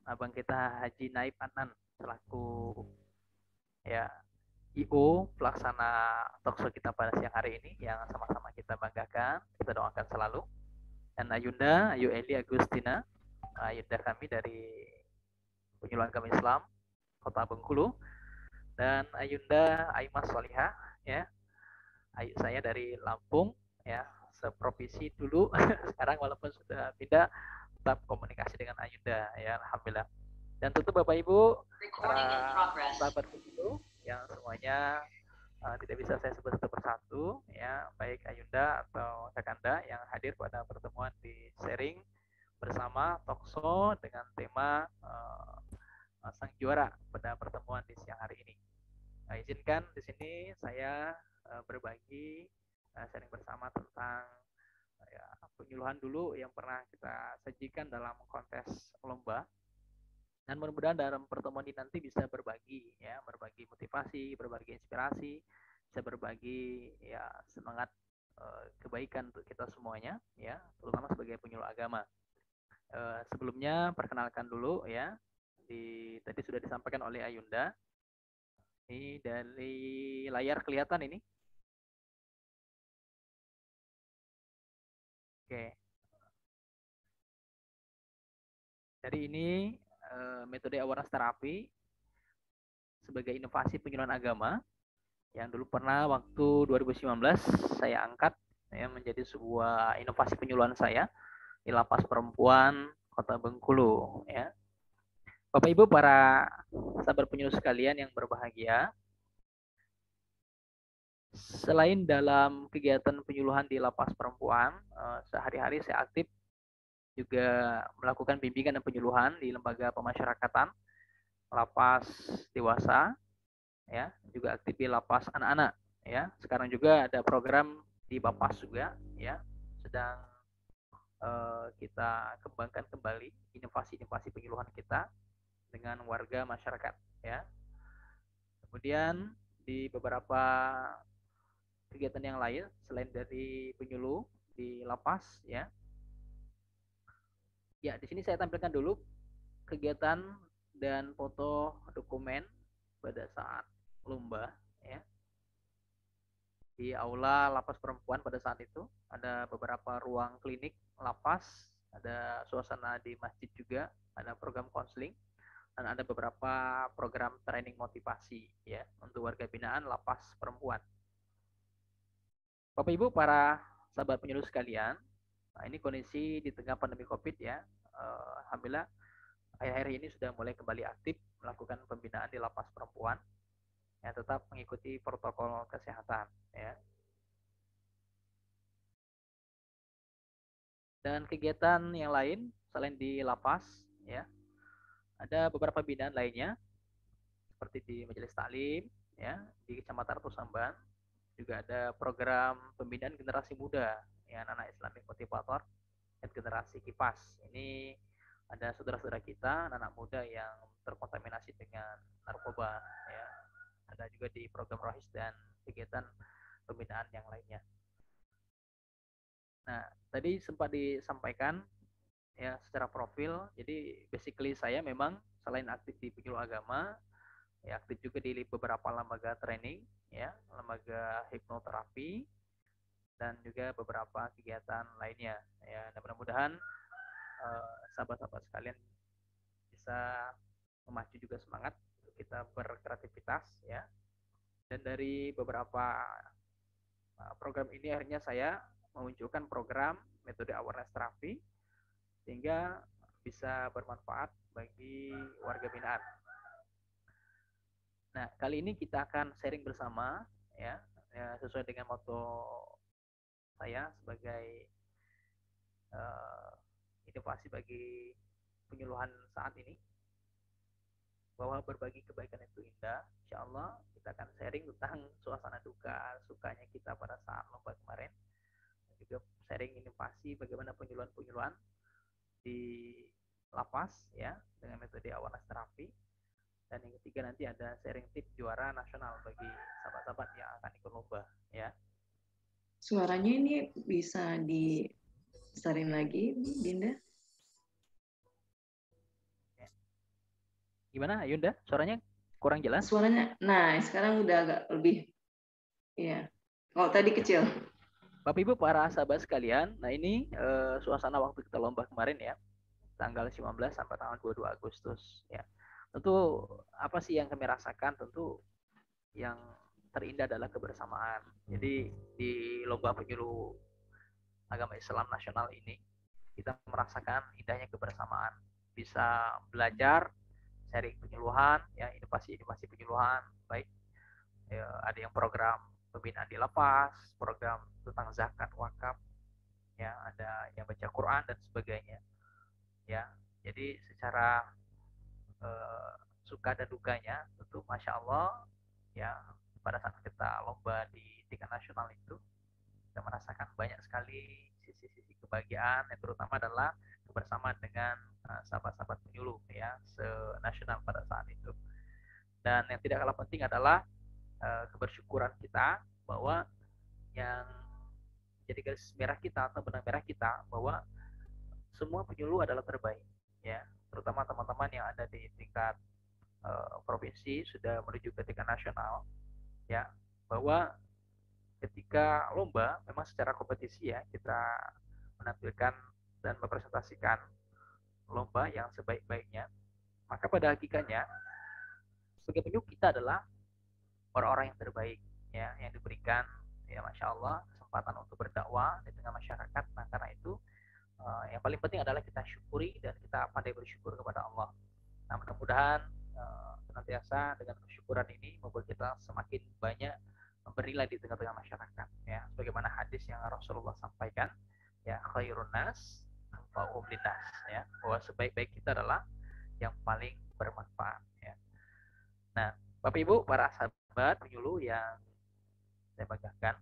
abang kita Haji Naib Anan selaku ya IO pelaksana talkshow kita pada siang hari ini, yang sama-sama kita banggakan, kita doakan selalu. Dan Ayunda Ayu Eli Agustina, Ayunda kami dari penyuluh agama Islam Kota Bengkulu, dan Ayunda Aimas Solihah, ya, Ayu saya dari Lampung, ya, seprovinsi dulu. Sekarang walaupun sudah pindah, tetap komunikasi dengan Ayunda, ya, alhamdulillah. Dan tentu Bapak Ibu, sahabat pemilu yang semuanya tidak bisa saya sebut satu persatu, ya, baik Ayunda atau Kakanda yang hadir pada pertemuan di sharing bersama talkshow dengan tema sang juara pada pertemuan di siang hari ini. Nah, izinkan di sini saya berbagi sharing bersama tentang ya, penyuluhan dulu yang pernah kita sajikan dalam kontes lomba. Dan mudah-mudahan dalam pertemuan ini nanti bisa berbagi, ya, berbagi motivasi, berbagi inspirasi, bisa berbagi ya semangat kebaikan untuk kita semuanya, ya, terutama sebagai penyuluh agama. Sebelumnya perkenalkan dulu, ya, tadi sudah disampaikan oleh Ayunda. Ini dari layar kelihatan ini. Oke. Dari ini metode awareness terapi sebagai inovasi penyuluhan agama yang dulu pernah waktu 2019 saya angkat, ya, menjadi sebuah inovasi penyuluhan saya di Lapas Perempuan Kota Bengkulu, ya. Bapak Ibu para sahabat penyuluh sekalian yang berbahagia, selain dalam kegiatan penyuluhan di Lapas Perempuan, sehari-hari saya aktif juga melakukan bimbingan dan penyuluhan di lembaga pemasyarakatan, lapas dewasa, ya, juga aktif di lapas anak-anak, ya. Sekarang juga ada program di Bapas juga, ya, sedang kita kembangkan kembali inovasi-inovasi penyuluhan kita dengan warga masyarakat, ya. Kemudian di beberapa kegiatan yang lain selain dari penyuluh di lapas, ya. Ya, di sini saya tampilkan dulu kegiatan dan foto dokumen pada saat lomba, ya. Di aula lapas perempuan pada saat itu ada beberapa ruang klinik lapas, ada suasana di masjid juga, ada program konseling, dan ada beberapa program training motivasi, ya, untuk warga binaan lapas perempuan. Bapak Ibu para sahabat penyuluh sekalian, nah ini kondisi di tengah pandemi COVID, ya. Alhamdulillah akhir-akhir ini sudah mulai kembali aktif melakukan pembinaan di lapas perempuan, ya, tetap mengikuti protokol kesehatan, ya. Dan kegiatan yang lain selain di lapas, ya, ada beberapa binaan lainnya seperti di Majelis Taklim, ya, di Kecamatan Tusamban juga ada program pembinaan generasi muda, ya, anak Islamic motivator dan generasi kipas. Ini ada saudara-saudara kita, anak muda yang terkontaminasi dengan narkoba, ya. Ada juga di program Rohis dan kegiatan pembinaan yang lainnya. Nah, tadi sempat disampaikan, ya, secara profil. Jadi basically saya memang selain aktif di penyuluh agama, ya, aktif juga di beberapa lembaga training, ya, lembaga hipnoterapi, dan juga beberapa kegiatan lainnya ya. Dan mudah-mudahan sahabat-sahabat sekalian bisa memacu juga semangat untuk kita berkreativitas ya. Dan dari beberapa program ini akhirnya saya memunculkan program metode awareness terapi sehingga bisa bermanfaat bagi warga binaan. Nah, kali ini kita akan sharing bersama ya sesuai dengan moto saya sebagai inovasi bagi penyuluhan saat ini, bahwa berbagi kebaikan itu indah. Insya Allah kita akan sharing tentang suasana duka sukanya kita pada saat lomba kemarin, dan juga sharing inovasi bagaimana penyuluhan di lapas ya dengan metode awareness terapi. Dan yang ketiga nanti ada sharing tips juara nasional bagi sahabat-sahabat yang akan ikut lomba ya. Suaranya ini bisa dibesarin lagi, Dinda? Gimana Yunda? Suaranya kurang jelas? Suaranya, nah sekarang udah agak lebih, ya. Oh tadi kecil. Bapak Ibu para sahabat sekalian, nah ini suasana waktu kita lomba kemarin ya, tanggal 19 sampai tanggal 22 Agustus ya. Tentu apa sih yang kami rasakan? Tentu yang terindah adalah kebersamaan. Jadi di lomba penyuluh agama Islam nasional ini kita merasakan indahnya kebersamaan, bisa belajar sharing penyuluhan ya, inovasi penyuluhan, baik ya, ada yang program pembinaan di lapas, program tentang zakat wakaf ya, ada yang baca Quran dan sebagainya ya. Jadi secara suka dan dukanya tentu masya Allah ya, pada saat kita lomba di tingkat nasional itu kita merasakan banyak sekali sisi-sisi kebahagiaan, yang terutama adalah kebersamaan dengan sahabat-sahabat penyuluh ya se-nasional pada saat itu. Dan yang tidak kalah penting adalah kebersyukuran kita bahwa yang jadi garis merah kita atau benang merah kita bahwa semua penyuluh adalah terbaik ya, terutama teman-teman yang ada di tingkat provinsi sudah menuju ke tingkat nasional ya, bahwa ketika lomba memang secara kompetisi ya kita menampilkan dan mempresentasikan lomba yang sebaik-baiknya, maka pada hakikatnya sebagai penyuluh kita adalah orang-orang yang terbaik ya, yang diberikan ya masya Allah kesempatan untuk berdakwah di tengah masyarakat. Nah karena itu yang paling penting adalah kita syukuri dan kita pandai bersyukur kepada Allah. Nah mudah-mudahan senantiasa dengan kesyukuran ini membuat kita semakin banyak bernilai di tengah-tengah masyarakat ya, sebagaimana hadis yang Rasulullah sampaikan ya, khairun nas anfa'uhum linnas ya, bahwa sebaik-baik kita adalah yang paling bermanfaat ya. Nah Bapak Ibu para sahabat penyuluh yang saya banggakan,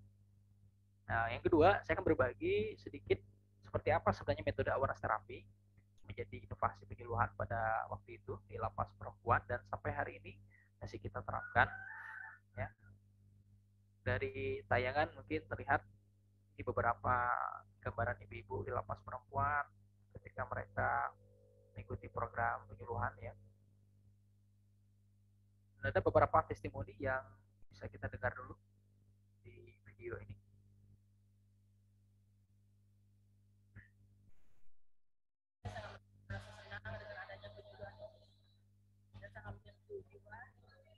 nah yang kedua saya akan berbagi sedikit seperti apa sebenarnya metode awareness terapi menjadi inovasi penyuluhan pada waktu itu di lapas perempuan, dan sampai hari ini masih kita terapkan ya. Dari tayangan mungkin terlihat di beberapa gambaran ibu-ibu di lapas perempuan ketika mereka mengikuti program penyuluhan ya. Dan ada beberapa testimoni yang bisa kita dengar dulu di video ini.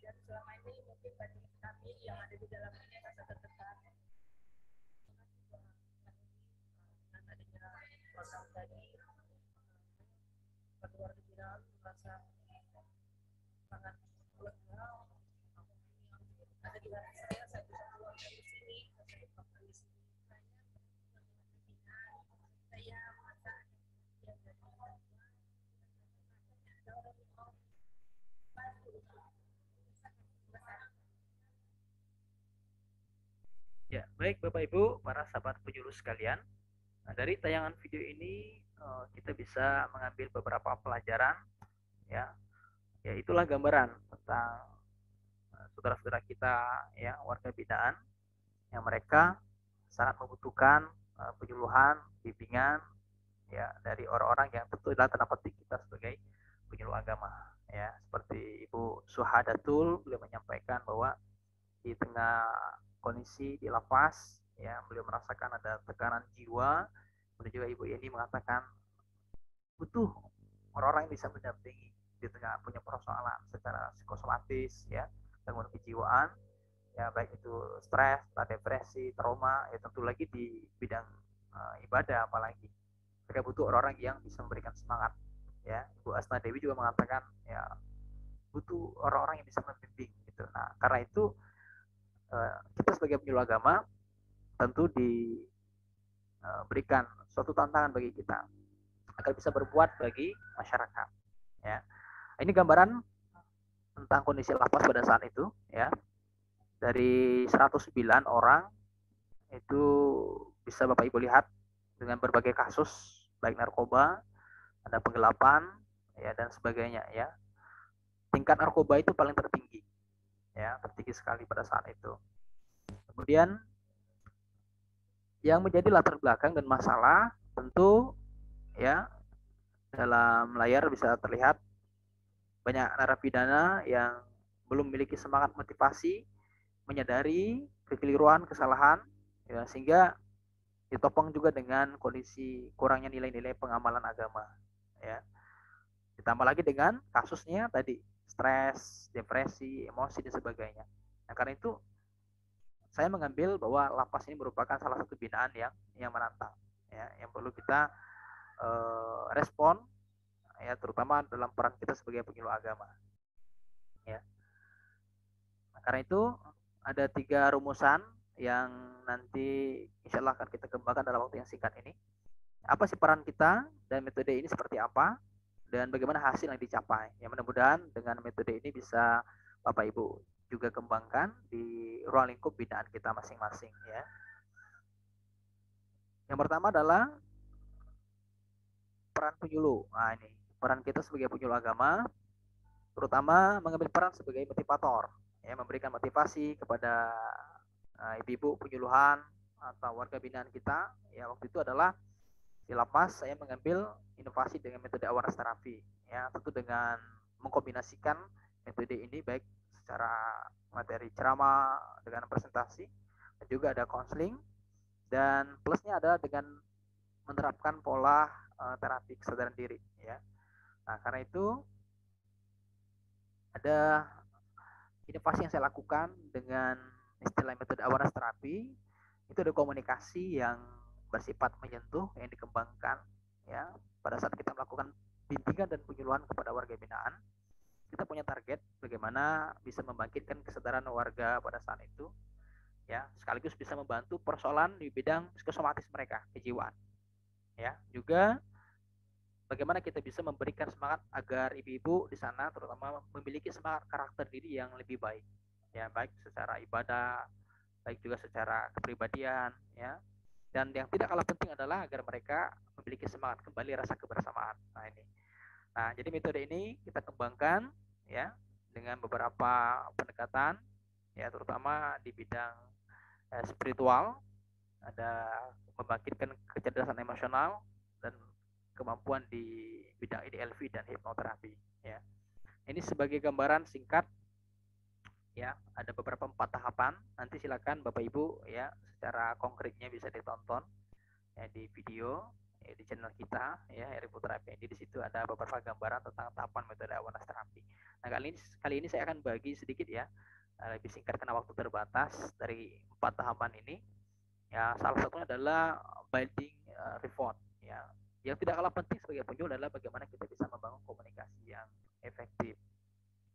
Dan selama ini mungkin bagi kami yang ada di dalam masa terdekat dengan adanya program tadi, keluarga binaan merasa sangat lega. Ada di hati saya bisa keluar dari sini, saya dipaksa di sini. Saya merasa ada dari ya, baik Bapak Ibu, para sahabat penyuluh sekalian. Nah, dari tayangan video ini kita bisa mengambil beberapa pelajaran ya. Ya itulah gambaran tentang saudara-saudara kita ya, warga binaan yang mereka sangat membutuhkan penyuluhan, bimbingan ya dari orang-orang yang tentu adalah tanda petik kita sebagai penyuluh agama ya. Seperti Ibu Suhadatul beliau menyampaikan bahwa di tengah kondisi di lapas ya beliau merasakan ada tekanan jiwa. Kemudian juga Ibu Yeni mengatakan butuh orang-orang yang bisa mendampingi di tengah punya persoalan secara psikosomatis, ya, gangguan kejiwaan, ya baik itu stres, depresi, trauma, ya tentu lagi di bidang ibadah apalagi. Mereka butuh orang-orang yang bisa memberikan semangat, ya. Ibu Asna Dewi juga mengatakan ya butuh orang-orang yang bisa membimbing gitu. Nah, karena itu kita sebagai penyuluh agama tentu diberikan suatu tantangan bagi kita agar bisa berbuat bagi masyarakat, ya. Ini gambaran tentang kondisi lapas pada saat itu, ya. Dari 109 orang itu bisa Bapak Ibu lihat dengan berbagai kasus, baik narkoba, ada penggelapan, ya, dan sebagainya, ya. Tingkat narkoba itu paling tertinggi, ya, tertinggi sekali pada saat itu. Kemudian yang menjadi latar belakang dan masalah tentu, ya, dalam layar bisa terlihat banyak narapidana yang belum memiliki semangat motivasi, menyadari kekeliruan, kesalahan, ya, sehingga ditopang juga dengan kondisi kurangnya nilai-nilai pengamalan agama, ya. Ditambah lagi dengan kasusnya tadi stres, depresi, emosi dan sebagainya. Nah, karena itu saya mengambil bahwa lapas ini merupakan salah satu binaan yang menantang, ya, yang perlu kita respon, ya, terutama dalam peran kita sebagai penyuluh agama, ya. Nah, karena itu ada 3 rumusan yang nanti insya Allah akan kita kembangkan dalam waktu yang singkat ini. Apa sih peran kita dan metode ini seperti apa dan bagaimana hasil yang dicapai. Ya, mudah-mudahan dengan metode ini bisa Bapak Ibu juga kembangkan di ruang lingkup binaan kita masing-masing, ya. Yang pertama adalah peran penyuluh. Nah, ini peran kita sebagai penyuluh agama terutama mengambil peran sebagai motivator, ya, memberikan motivasi kepada ibu-ibu penyuluhan atau warga binaan kita. Ya, waktu itu adalah di lapas saya mengambil inovasi dengan metode awareness terapi, ya, tentu dengan mengkombinasikan metode ini baik secara materi ceramah dengan presentasi dan juga ada konseling, dan plusnya adalah dengan menerapkan pola terapi kesadaran diri, ya. Nah, karena itu ada inovasi yang saya lakukan dengan istilah metode awareness terapi. Itu ada komunikasi yang bersifat menyentuh yang dikembangkan, ya. Pada saat kita melakukan bimbingan dan penyuluhan kepada warga binaan, kita punya target bagaimana bisa membangkitkan kesadaran warga pada saat itu, ya, sekaligus bisa membantu persoalan di bidang psikosomatis mereka, kejiwaan, ya. Juga bagaimana kita bisa memberikan semangat agar ibu-ibu di sana terutama memiliki semangat karakter diri yang lebih baik, ya, baik secara ibadah, baik juga secara kepribadian, ya. Dan yang tidak kalah penting adalah agar mereka memiliki semangat kembali rasa kebersamaan. Nah, ini. Nah, jadi metode ini kita kembangkan, ya, dengan beberapa pendekatan, ya, terutama di bidang spiritual, ada membangkitkan kecerdasan emosional dan kemampuan di bidang IDLV dan hipnoterapi, ya. Ini sebagai gambaran singkat, ya, ada beberapa 4 tahapan. Nanti silakan Bapak Ibu, ya, secara konkretnya bisa ditonton, ya, di video, ya, di channel kita, ya, Heri Putra FPND. Di situ ada beberapa gambaran tentang tahapan metode awareness terapi. Nah, kali ini saya akan bagi sedikit, ya, lebih singkat karena waktu terbatas dari 4 tahapan ini. Ya, salah satunya adalah building report, ya. Yang tidak kalah penting sebagai penyuluh adalah bagaimana kita bisa membangun komunikasi yang efektif,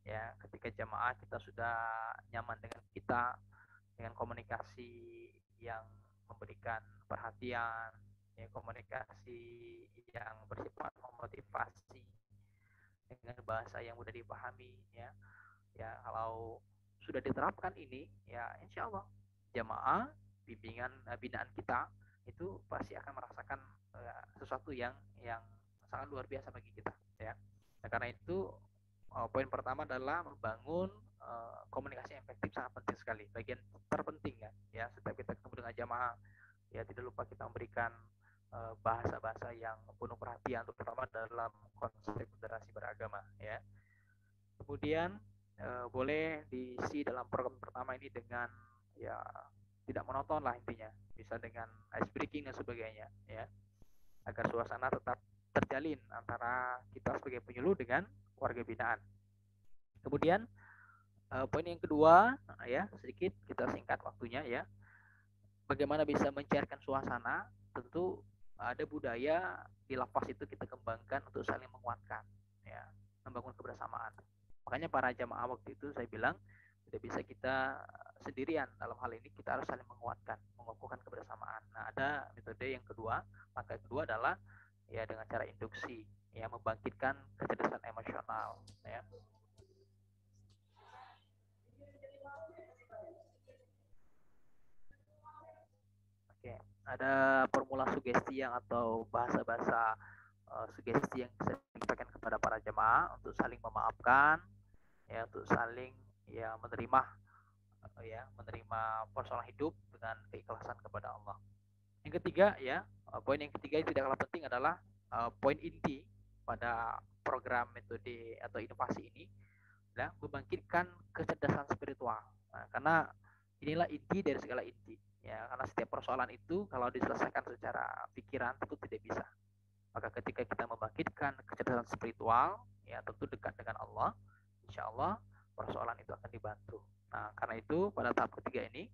ya. Ketika jamaah kita sudah nyaman dengan kita, dengan komunikasi yang memberikan perhatian, ya, komunikasi yang bersifat memotivasi dengan bahasa yang mudah dipahami, ya. Ya, kalau sudah diterapkan ini, ya, insya Allah jamaah bimbingan binaan kita itu pasti akan merasakan sesuatu yang sangat luar biasa bagi kita, ya. Nah, karena itu poin pertama adalah membangun komunikasi yang efektif sangat penting sekali, bagian terpenting, ya. Setiap kita ketemu dengan jamaah, ya, tidak lupa kita memberikan bahasa-bahasa yang penuh perhatian, terutama dalam konsep moderasi beragama, ya. Kemudian boleh diisi dalam program pertama ini dengan, ya, tidak monoton lah intinya, bisa dengan ice breaking dan sebagainya ya, agar suasana tetap terjalin antara kita sebagai penyuluh dengan warga binaan. Kemudian poin yang kedua ya, sedikit kita singkat waktunya ya, bagaimana bisa mencairkan suasana. Tentu ada budaya di lapas itu kita kembangkan untuk saling menguatkan ya, membangun kebersamaan. Makanya para jamaah waktu itu saya bilang tidak bisa kita sendirian dalam hal ini, kita harus saling menguatkan, mengukuhkan kebersamaan. Nah, ada metode yang kedua, langkah kedua adalah ya dengan cara induksi, ya membangkitkan kecerdasan emosional ya. Oke, ada formula sugesti yang atau bahasa-bahasa sugesti yang saya sampaikan kepada para jemaah untuk saling memaafkan, ya, untuk saling ya menerima persoalan hidup dengan keikhlasan kepada Allah. Yang ketiga ya, poin yang ketiga yang tidak kalah penting adalah poin inti pada program metode atau inovasi ini adalah membangkitkan kecerdasan spiritual. Nah, karena inilah inti dari segala inti. Ya, karena setiap persoalan itu kalau diselesaikan secara pikiran tentu tidak bisa. Maka ketika kita membangkitkan kecerdasan spiritual, ya tentu dekat dengan Allah, insya Allah persoalan itu akan dibantu. Nah, karena itu pada tahap ketiga ini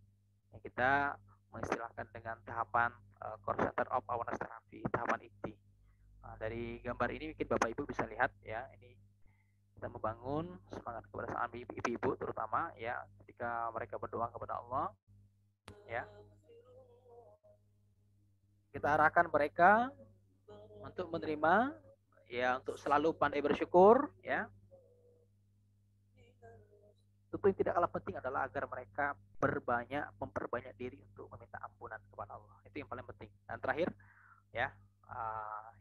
yang kita mengistilahkan dengan tahapan core center of awareness therapy, tahapan inti. Nah, dari gambar ini mungkin Bapak Ibu bisa lihat ya, ini kita membangun semangat kebersamaan ibu-ibu terutama ya, ketika mereka berdoa kepada Allah ya. Kita arahkan mereka untuk menerima ya, untuk selalu pandai bersyukur ya. Tentu yang tidak kalah penting adalah agar mereka memperbanyak diri untuk meminta ampunan kepada Allah. Itu yang paling penting. Dan terakhir ya,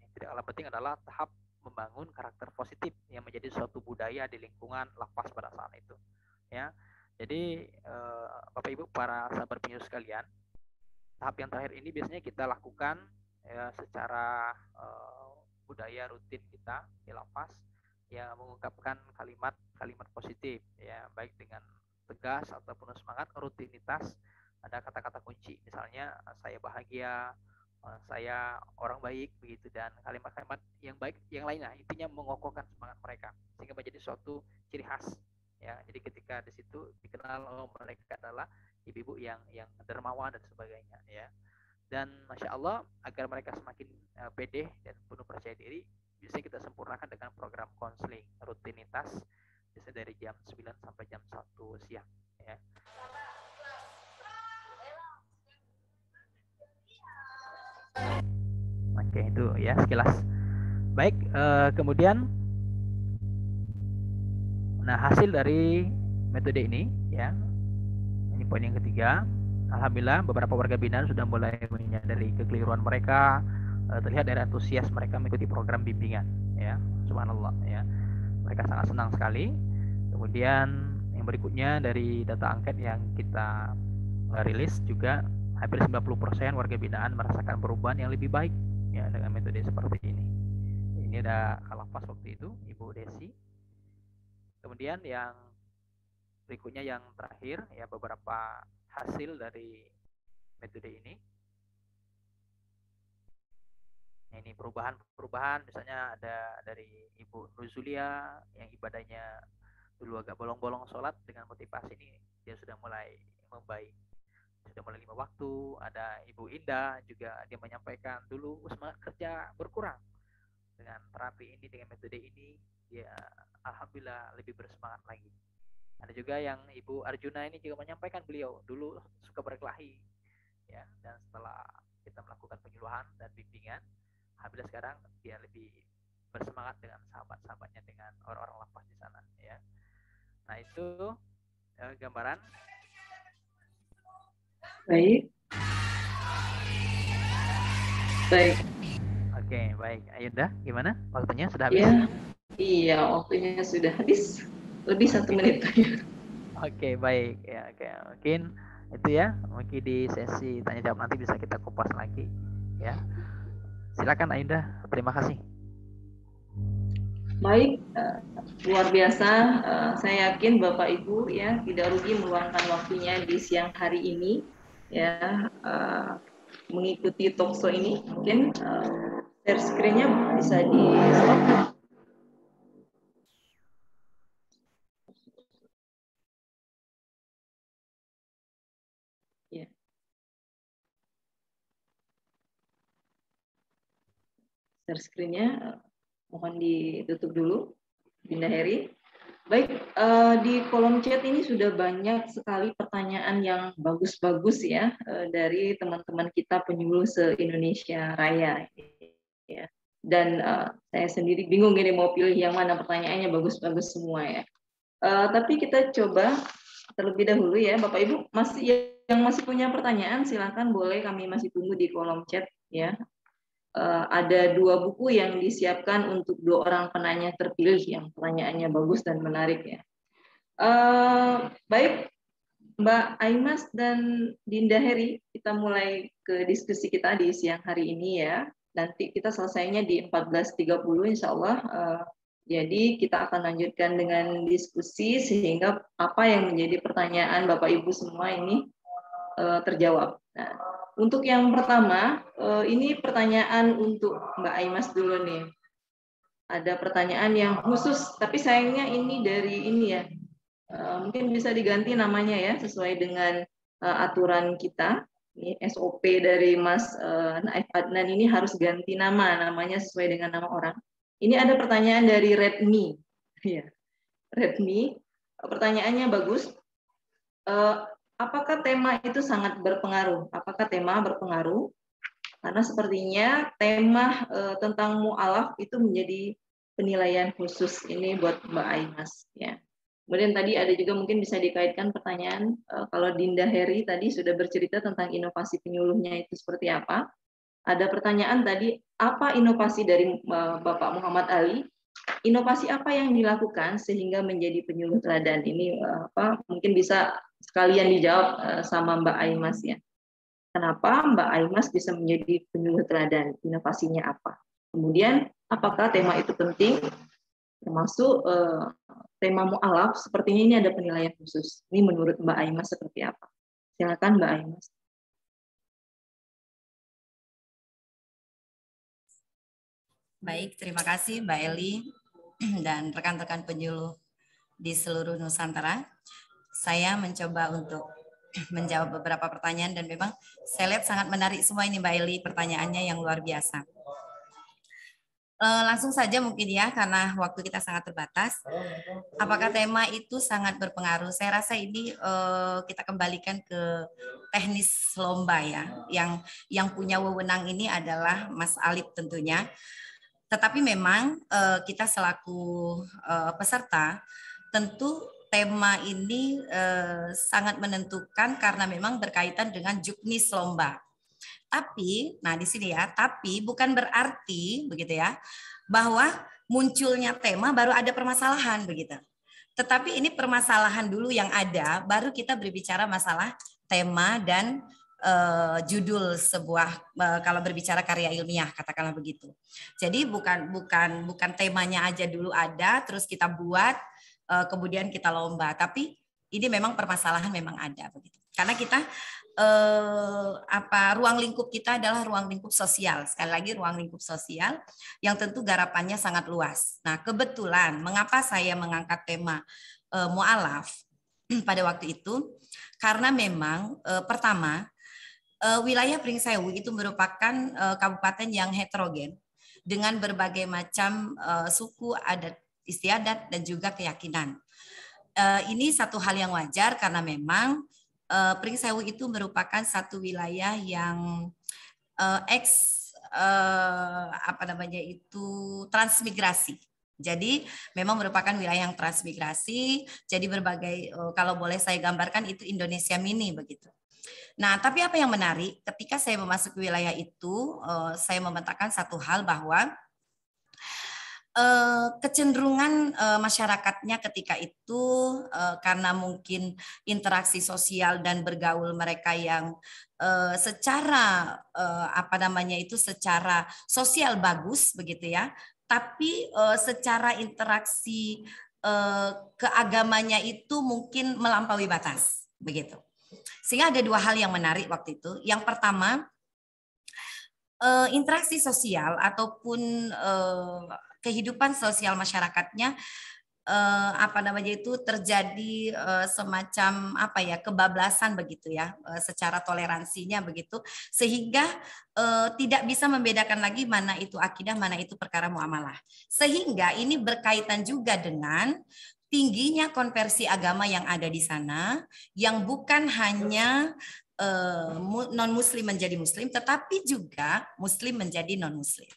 yang tidak kalah penting adalah tahap membangun karakter positif yang menjadi suatu budaya di lingkungan lapas pada saat itu ya. Jadi Bapak Ibu para sahabat penyuluh sekalian, tahap yang terakhir ini biasanya kita lakukan ya, secara budaya rutin kita di lapas yang mengungkapkan kalimat positif ya, baik dengan tegas ataupun semangat. Rutinitas ada kata-kata kunci, misalnya saya bahagia, saya orang baik begitu, dan kalimat-kalimat yang baik yang lainnya, intinya mengokohkan semangat mereka sehingga menjadi suatu ciri khas ya. Jadi ketika di situ dikenal mereka adalah ibu-ibu yang dermawan dan sebagainya ya. Dan Masya Allah, agar mereka semakin pede dan penuh percaya diri, biasanya kita sempurnakan dengan program konseling rutinitas, biasanya dari jam 9 sampai jam 1 siang ya. Oke, itu ya sekilas. Baik, kemudian nah hasil dari metode ini ya, ini poin yang ketiga. Alhamdulillah beberapa warga binaan sudah mulai menyadari kekeliruan mereka, terlihat dari antusias mereka mengikuti program bimbingan ya. Subhanallah ya, mereka sangat senang sekali. Kemudian yang berikutnya dari data angket yang kita rilis juga, hampir 90% warga binaan merasakan perubahan yang lebih baik ya dengan metode seperti ini. Ini ada kalapas waktu itu Ibu Desi. Kemudian yang berikutnya yang terakhir ya, beberapa hasil dari metode ini. Ini perubahan misalnya ada dari Ibu Nuzulia yang ibadahnya dulu agak bolong-bolong sholat, dengan motivasi ini dia sudah mulai membaik, sudah mulai 5 waktu. Ada Ibu Indah juga, dia menyampaikan dulu semangat kerja berkurang, dengan terapi ini, dengan metode ini dia alhamdulillah lebih bersemangat lagi. Ada juga yang Ibu Arjuna ini juga menyampaikan beliau dulu suka berkelahi ya, dan setelah kita melakukan penyuluhan dan bimbingan, alhamdulillah sekarang dia lebih bersemangat dengan sahabat-sahabatnya, dengan orang-orang lapas di sana ya. Nah itu gambaran. Baik. Oke, baik. Ayunda, gimana? Waktunya sudah habis? Ya, iya, waktunya sudah habis. Lebih 1 menit. Oke, baik. Ya, oke. Mungkin itu ya. Mungkin di sesi tanya jawab nanti bisa kita kupas lagi. Ya. Silakan Ayunda. Terima kasih. Baik, luar biasa. Saya yakin Bapak Ibu ya tidak rugi meluangkan waktunya di siang hari ini ya mengikuti talkshow ini. Mungkin share screen-nya bisa di stop. Ya. Share screen-nya mohon ditutup dulu, Dinda Heri. Baik, di kolom chat ini sudah banyak sekali pertanyaan yang bagus-bagus ya dari teman-teman kita penyuluh se-Indonesia Raya. Ya. Dan saya sendiri bingung ini mau pilih yang mana, pertanyaannya bagus-bagus semua ya. Tapi kita coba terlebih dahulu ya, Bapak Ibu yang masih punya pertanyaan silakan, boleh, kami masih tunggu di kolom chat ya. Ada 2 buku yang disiapkan untuk 2 orang penanya terpilih yang pertanyaannya bagus dan menarik ya. Baik, Mbak Aimas dan Dinda Heri, kita mulai ke diskusi kita di siang hari ini ya. Nanti kita selesainya di 14.30 insya Allah. Jadi kita akan lanjutkan dengan diskusi sehingga apa yang menjadi pertanyaan Bapak Ibu semua ini terjawab. Nah, untuk yang pertama, ini pertanyaan untuk Mbak Aimas dulu nih. Ada pertanyaan yang khusus, tapi sayangnya ini dari ini ya. Mungkin bisa diganti namanya ya, sesuai dengan aturan kita. Ini SOP dari Mas Naif Adnan ini harus ganti namanya sesuai dengan nama orang. Ini ada pertanyaan dari Redmi. Ya, Redmi, pertanyaannya bagus. Apakah tema itu sangat berpengaruh? Apakah tema berpengaruh? Karena sepertinya tema tentang mu'alaf itu menjadi penilaian khusus ini buat Mbak Aimas. Ya. Kemudian tadi ada juga mungkin bisa dikaitkan pertanyaan, kalau Dinda Heri tadi sudah bercerita tentang inovasi penyuluhnya itu seperti apa. Ada pertanyaan tadi, apa inovasi dari Bapak Muhammad Ali? Inovasi apa yang dilakukan sehingga menjadi penyuluh teladan? Ini mungkin bisa sekalian dijawab sama Mbak Aimas ya. Kenapa Mbak Aimas bisa menjadi penyuluh teladan? Inovasinya apa? Kemudian apakah tema itu penting? Termasuk tema mu'alaf, sepertinya ini ada penilaian khusus. Ini menurut Mbak Aimas seperti apa? Silakan Mbak Aimas. Baik, terima kasih Mbak Eli dan rekan-rekan penyuluh di seluruh Nusantara. Saya mencoba untuk menjawab beberapa pertanyaan dan memang saya lihat sangat menarik semua ini Mbak Eli, pertanyaannya yang luar biasa. Langsung saja mungkin ya, karena waktu kita sangat terbatas. Apakah tema itu sangat berpengaruh? Saya rasa ini kita kembalikan ke teknis lomba ya. Yang punya wewenang ini adalah Mas Alif tentunya. Tetapi memang kita selaku peserta tentu tema ini sangat menentukan karena memang berkaitan dengan juknis lomba. Tapi, nah di sini ya, tapi bukan berarti begitu ya, bahwa munculnya tema baru ada permasalahan begitu. Tetapi ini permasalahan dulu yang ada, baru kita berbicara masalah tema dan judul sebuah kalau berbicara karya ilmiah katakanlah begitu. Jadi bukan temanya aja dulu ada, terus kita buat, kemudian kita lomba. Tapi ini memang permasalahan memang ada begitu. Karena kita ruang lingkup kita adalah ruang lingkup sosial. Sekali lagi ruang lingkup sosial yang tentu garapannya sangat luas. Nah, kebetulan mengapa saya mengangkat tema mu'alaf pada waktu itu? Karena memang pertama wilayah Pringsewu itu merupakan kabupaten yang heterogen dengan berbagai macam suku, adat istiadat dan juga keyakinan. Ini satu hal yang wajar karena memang Pringsewu itu merupakan satu wilayah yang transmigrasi. Jadi memang merupakan wilayah yang transmigrasi. Jadi berbagai kalau boleh saya gambarkan itu Indonesia mini begitu. Nah, tapi apa yang menarik ketika saya memasuki wilayah itu, saya memetakan satu hal bahwa kecenderungan masyarakatnya ketika itu karena mungkin interaksi sosial dan bergaul mereka yang secara secara sosial bagus begitu ya, tapi secara interaksi keagamanya itu mungkin melampaui batas begitu. Sehingga ada dua hal yang menarik waktu itu. Yang pertama, interaksi sosial ataupun kehidupan sosial masyarakatnya terjadi semacam kebablasan begitu ya, secara toleransinya begitu, sehingga tidak bisa membedakan lagi mana itu akidah, mana itu perkara muamalah. Sehingga ini berkaitan juga dengan tingginya konversi agama yang ada di sana, yang bukan hanya non-muslim menjadi muslim, tetapi juga muslim menjadi non-muslim.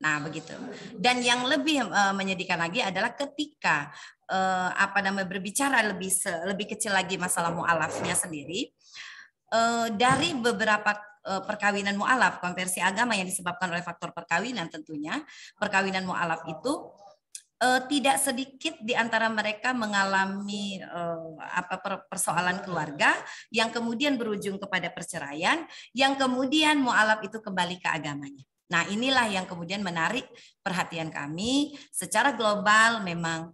Nah, begitu. Dan yang lebih menyedihkan lagi adalah ketika berbicara lebih kecil lagi masalah mu'alafnya sendiri, dari beberapa perkawinan mu'alaf, konversi agama yang disebabkan oleh faktor perkawinan tentunya, perkawinan mu'alaf itu tidak sedikit di antara mereka mengalami persoalan keluarga yang kemudian berujung kepada perceraian, yang kemudian mu'alaf itu kembali ke agamanya. Nah, inilah yang kemudian menarik perhatian kami. Secara global memang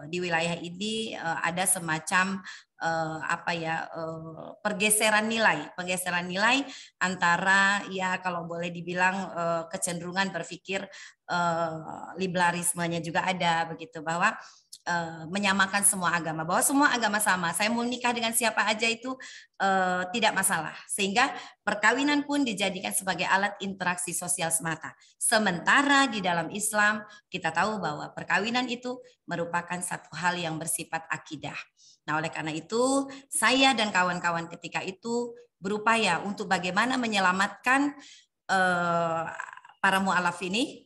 di wilayah ini ada semacam pergeseran nilai antara, ya kalau boleh dibilang kecenderungan berpikir liberalismenya juga ada begitu, bahwa menyamakan semua agama, bahwa semua agama sama, saya mau nikah dengan siapa aja itu tidak masalah, sehingga perkawinan pun dijadikan sebagai alat interaksi sosial semata. Sementara di dalam Islam kita tahu bahwa perkawinan itu merupakan satu hal yang bersifat akidah. Nah, oleh karena itu saya dan kawan-kawan ketika itu berupaya untuk bagaimana menyelamatkan para mu'alaf ini,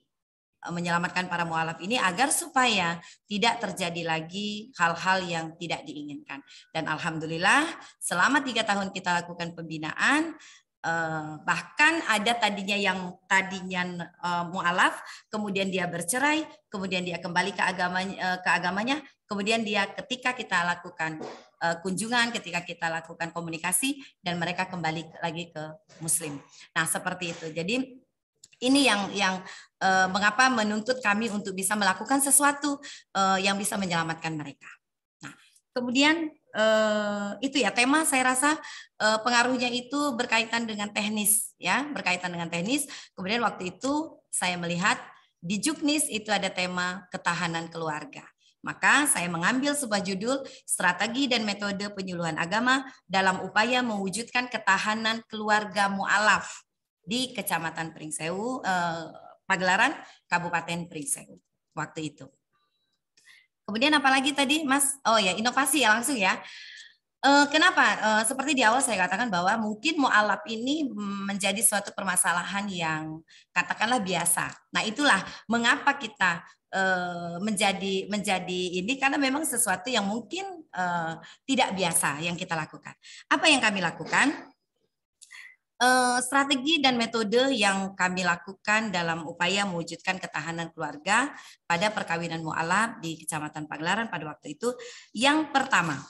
agar supaya tidak terjadi lagi hal-hal yang tidak diinginkan. Dan alhamdulillah selama 3 tahun kita lakukan pembinaan, bahkan ada tadinya mu'alaf, kemudian dia bercerai, kemudian dia kembali ke agamanya, kemudian dia ketika kita lakukan kunjungan, ketika kita lakukan komunikasi, dan mereka kembali lagi ke muslim. Nah, seperti itu. Jadi ini yang mengapa menuntut kami untuk bisa melakukan sesuatu yang bisa menyelamatkan mereka. Nah, kemudian itu ya tema, saya rasa pengaruhnya itu berkaitan dengan teknis, ya, berkaitan dengan teknis. Kemudian waktu itu saya melihat di Juknis itu ada tema ketahanan keluarga. Maka saya mengambil sebuah judul strategi dan metode penyuluhan agama dalam upaya mewujudkan ketahanan keluarga mu'alaf di Kecamatan Pringsewu, Pagelaran, Kabupaten Pringsewu waktu itu. Kemudian apalagi tadi, Mas? Oh ya, inovasi ya langsung ya. Kenapa? Seperti di awal saya katakan bahwa mungkin mu'alaf ini menjadi suatu permasalahan yang katakanlah biasa. Nah, itulah mengapa kita menjadi ini, karena memang sesuatu yang mungkin tidak biasa yang kita lakukan. Apa yang kami lakukan? Strategi dan metode yang kami lakukan dalam upaya mewujudkan ketahanan keluarga pada perkawinan mu'alaf di Kecamatan Pagelaran pada waktu itu. Yang pertama,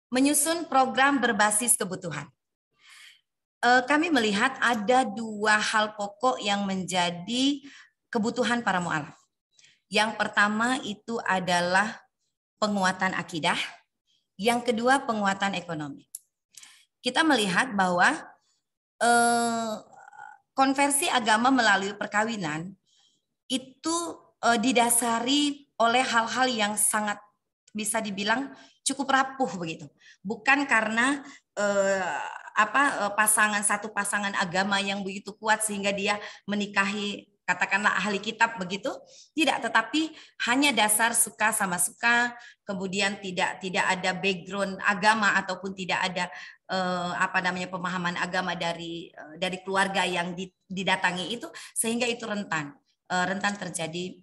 menyusun program berbasis kebutuhan. Kami melihat ada 2 hal pokok yang menjadi kebutuhan para mu'alaf. Yang pertama itu adalah penguatan akidah, yang kedua penguatan ekonomi. Kita melihat bahwa konversi agama melalui perkawinan itu didasari oleh hal-hal yang sangat bisa dibilang cukup rapuh begitu. Bukan karena satu pasangan agama yang begitu kuat sehingga dia menikahi katakanlah ahli kitab begitu, tidak, tetapi hanya dasar suka sama suka, kemudian tidak ada background agama ataupun tidak ada pemahaman agama dari keluarga yang didatangi itu, sehingga itu rentan terjadi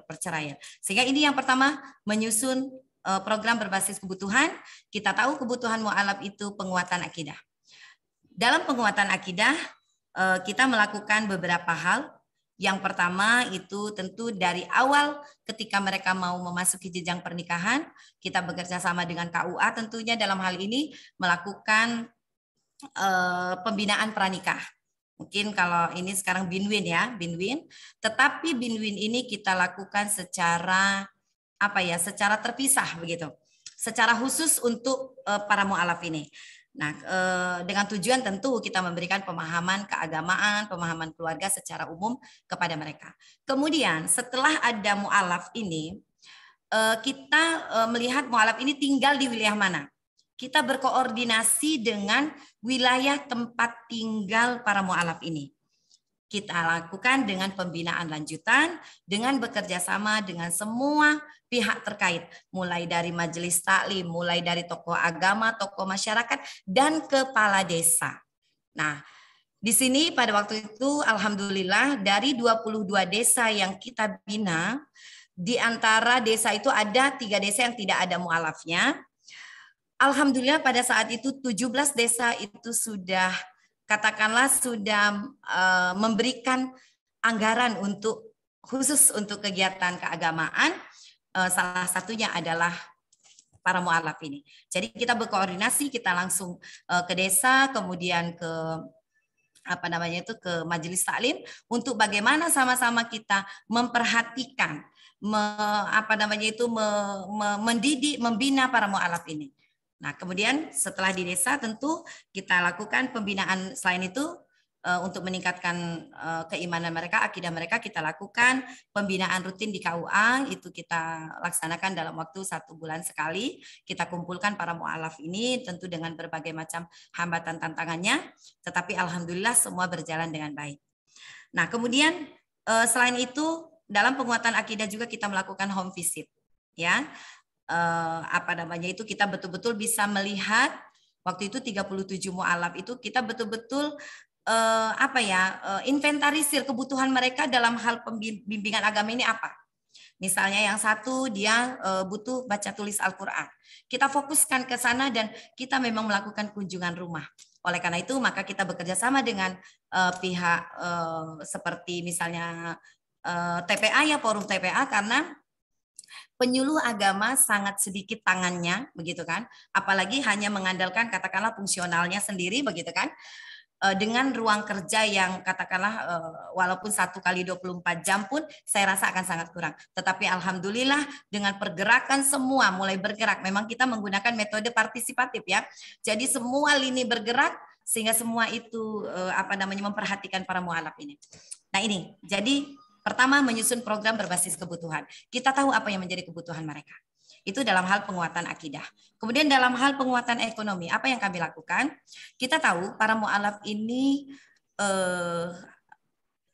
perceraian. Sehingga ini yang pertama, menyusun program berbasis kebutuhan. Kita tahu kebutuhan mu'alaf itu penguatan akidah. Dalam penguatan akidah kita melakukan beberapa hal. Yang pertama itu tentu dari awal ketika mereka mau memasuki jenjang pernikahan, kita bekerja sama dengan KUA tentunya dalam hal ini melakukan pembinaan pranikah. Mungkin kalau ini sekarang binwin ya, binwin. Tetapi binwin ini kita lakukan secara secara terpisah begitu. secara khusus untuk para mu'alaf ini. Nah, dengan tujuan tentu kita memberikan pemahaman keagamaan, pemahaman keluarga secara umum kepada mereka. Kemudian setelah ada mu'alaf ini, kita melihat mu'alaf ini tinggal di wilayah mana. Kita berkoordinasi dengan wilayah tempat tinggal para mu'alaf ini. Kita lakukan dengan pembinaan lanjutan, dengan bekerja sama dengan semua pihak terkait, mulai dari majelis taklim, mulai dari tokoh agama, tokoh masyarakat, dan kepala desa. Nah, di sini pada waktu itu alhamdulillah dari 22 desa yang kita bina, di antara desa itu ada 3 desa yang tidak ada mu'alafnya. Alhamdulillah pada saat itu 17 desa itu sudah katakanlah sudah memberikan anggaran untuk khusus untuk kegiatan keagamaan, salah satunya adalah para mu'alaf ini. Jadi kita berkoordinasi, kita langsung ke desa, kemudian ke ke majelis taklim untuk bagaimana sama-sama kita memperhatikan, mendidik, membina para mu'alaf ini. Nah, kemudian setelah di desa tentu kita lakukan pembinaan selain itu untuk meningkatkan keimanan mereka, akidah mereka, kita lakukan pembinaan rutin di KUA, itu kita laksanakan dalam waktu 1 bulan sekali. Kita kumpulkan para mu'alaf ini tentu dengan berbagai macam hambatan tantangannya, tetapi alhamdulillah semua berjalan dengan baik. Nah, kemudian selain itu dalam penguatan akidah juga kita melakukan home visit, ya. Kita betul-betul bisa melihat waktu itu 37 mu'alaf itu kita betul-betul inventarisir kebutuhan mereka dalam hal pembimbingan agama ini apa. Misalnya yang satu dia butuh baca tulis Al-Quran. Kita fokuskan ke sana dan kita memang melakukan kunjungan rumah. Oleh karena itu maka kita bekerja sama dengan pihak seperti misalnya TPA ya, forum TPA, karena penyuluh agama sangat sedikit tangannya, begitu kan? Apalagi hanya mengandalkan katakanlah fungsionalnya sendiri, begitu kan? Dengan ruang kerja yang katakanlah walaupun 1 kali 24 jam pun saya rasa akan sangat kurang. Tetapi alhamdulillah dengan pergerakan semua mulai bergerak. Memang kita menggunakan metode partisipatif ya. Jadi semua lini bergerak sehingga semua itu memperhatikan para mu'alaf ini. Nah ini jadi pertama, menyusun program berbasis kebutuhan. Kita tahu apa yang menjadi kebutuhan mereka. Itu dalam hal penguatan akidah. Kemudian dalam hal penguatan ekonomi, apa yang kami lakukan? Kita tahu para mu'alaf ini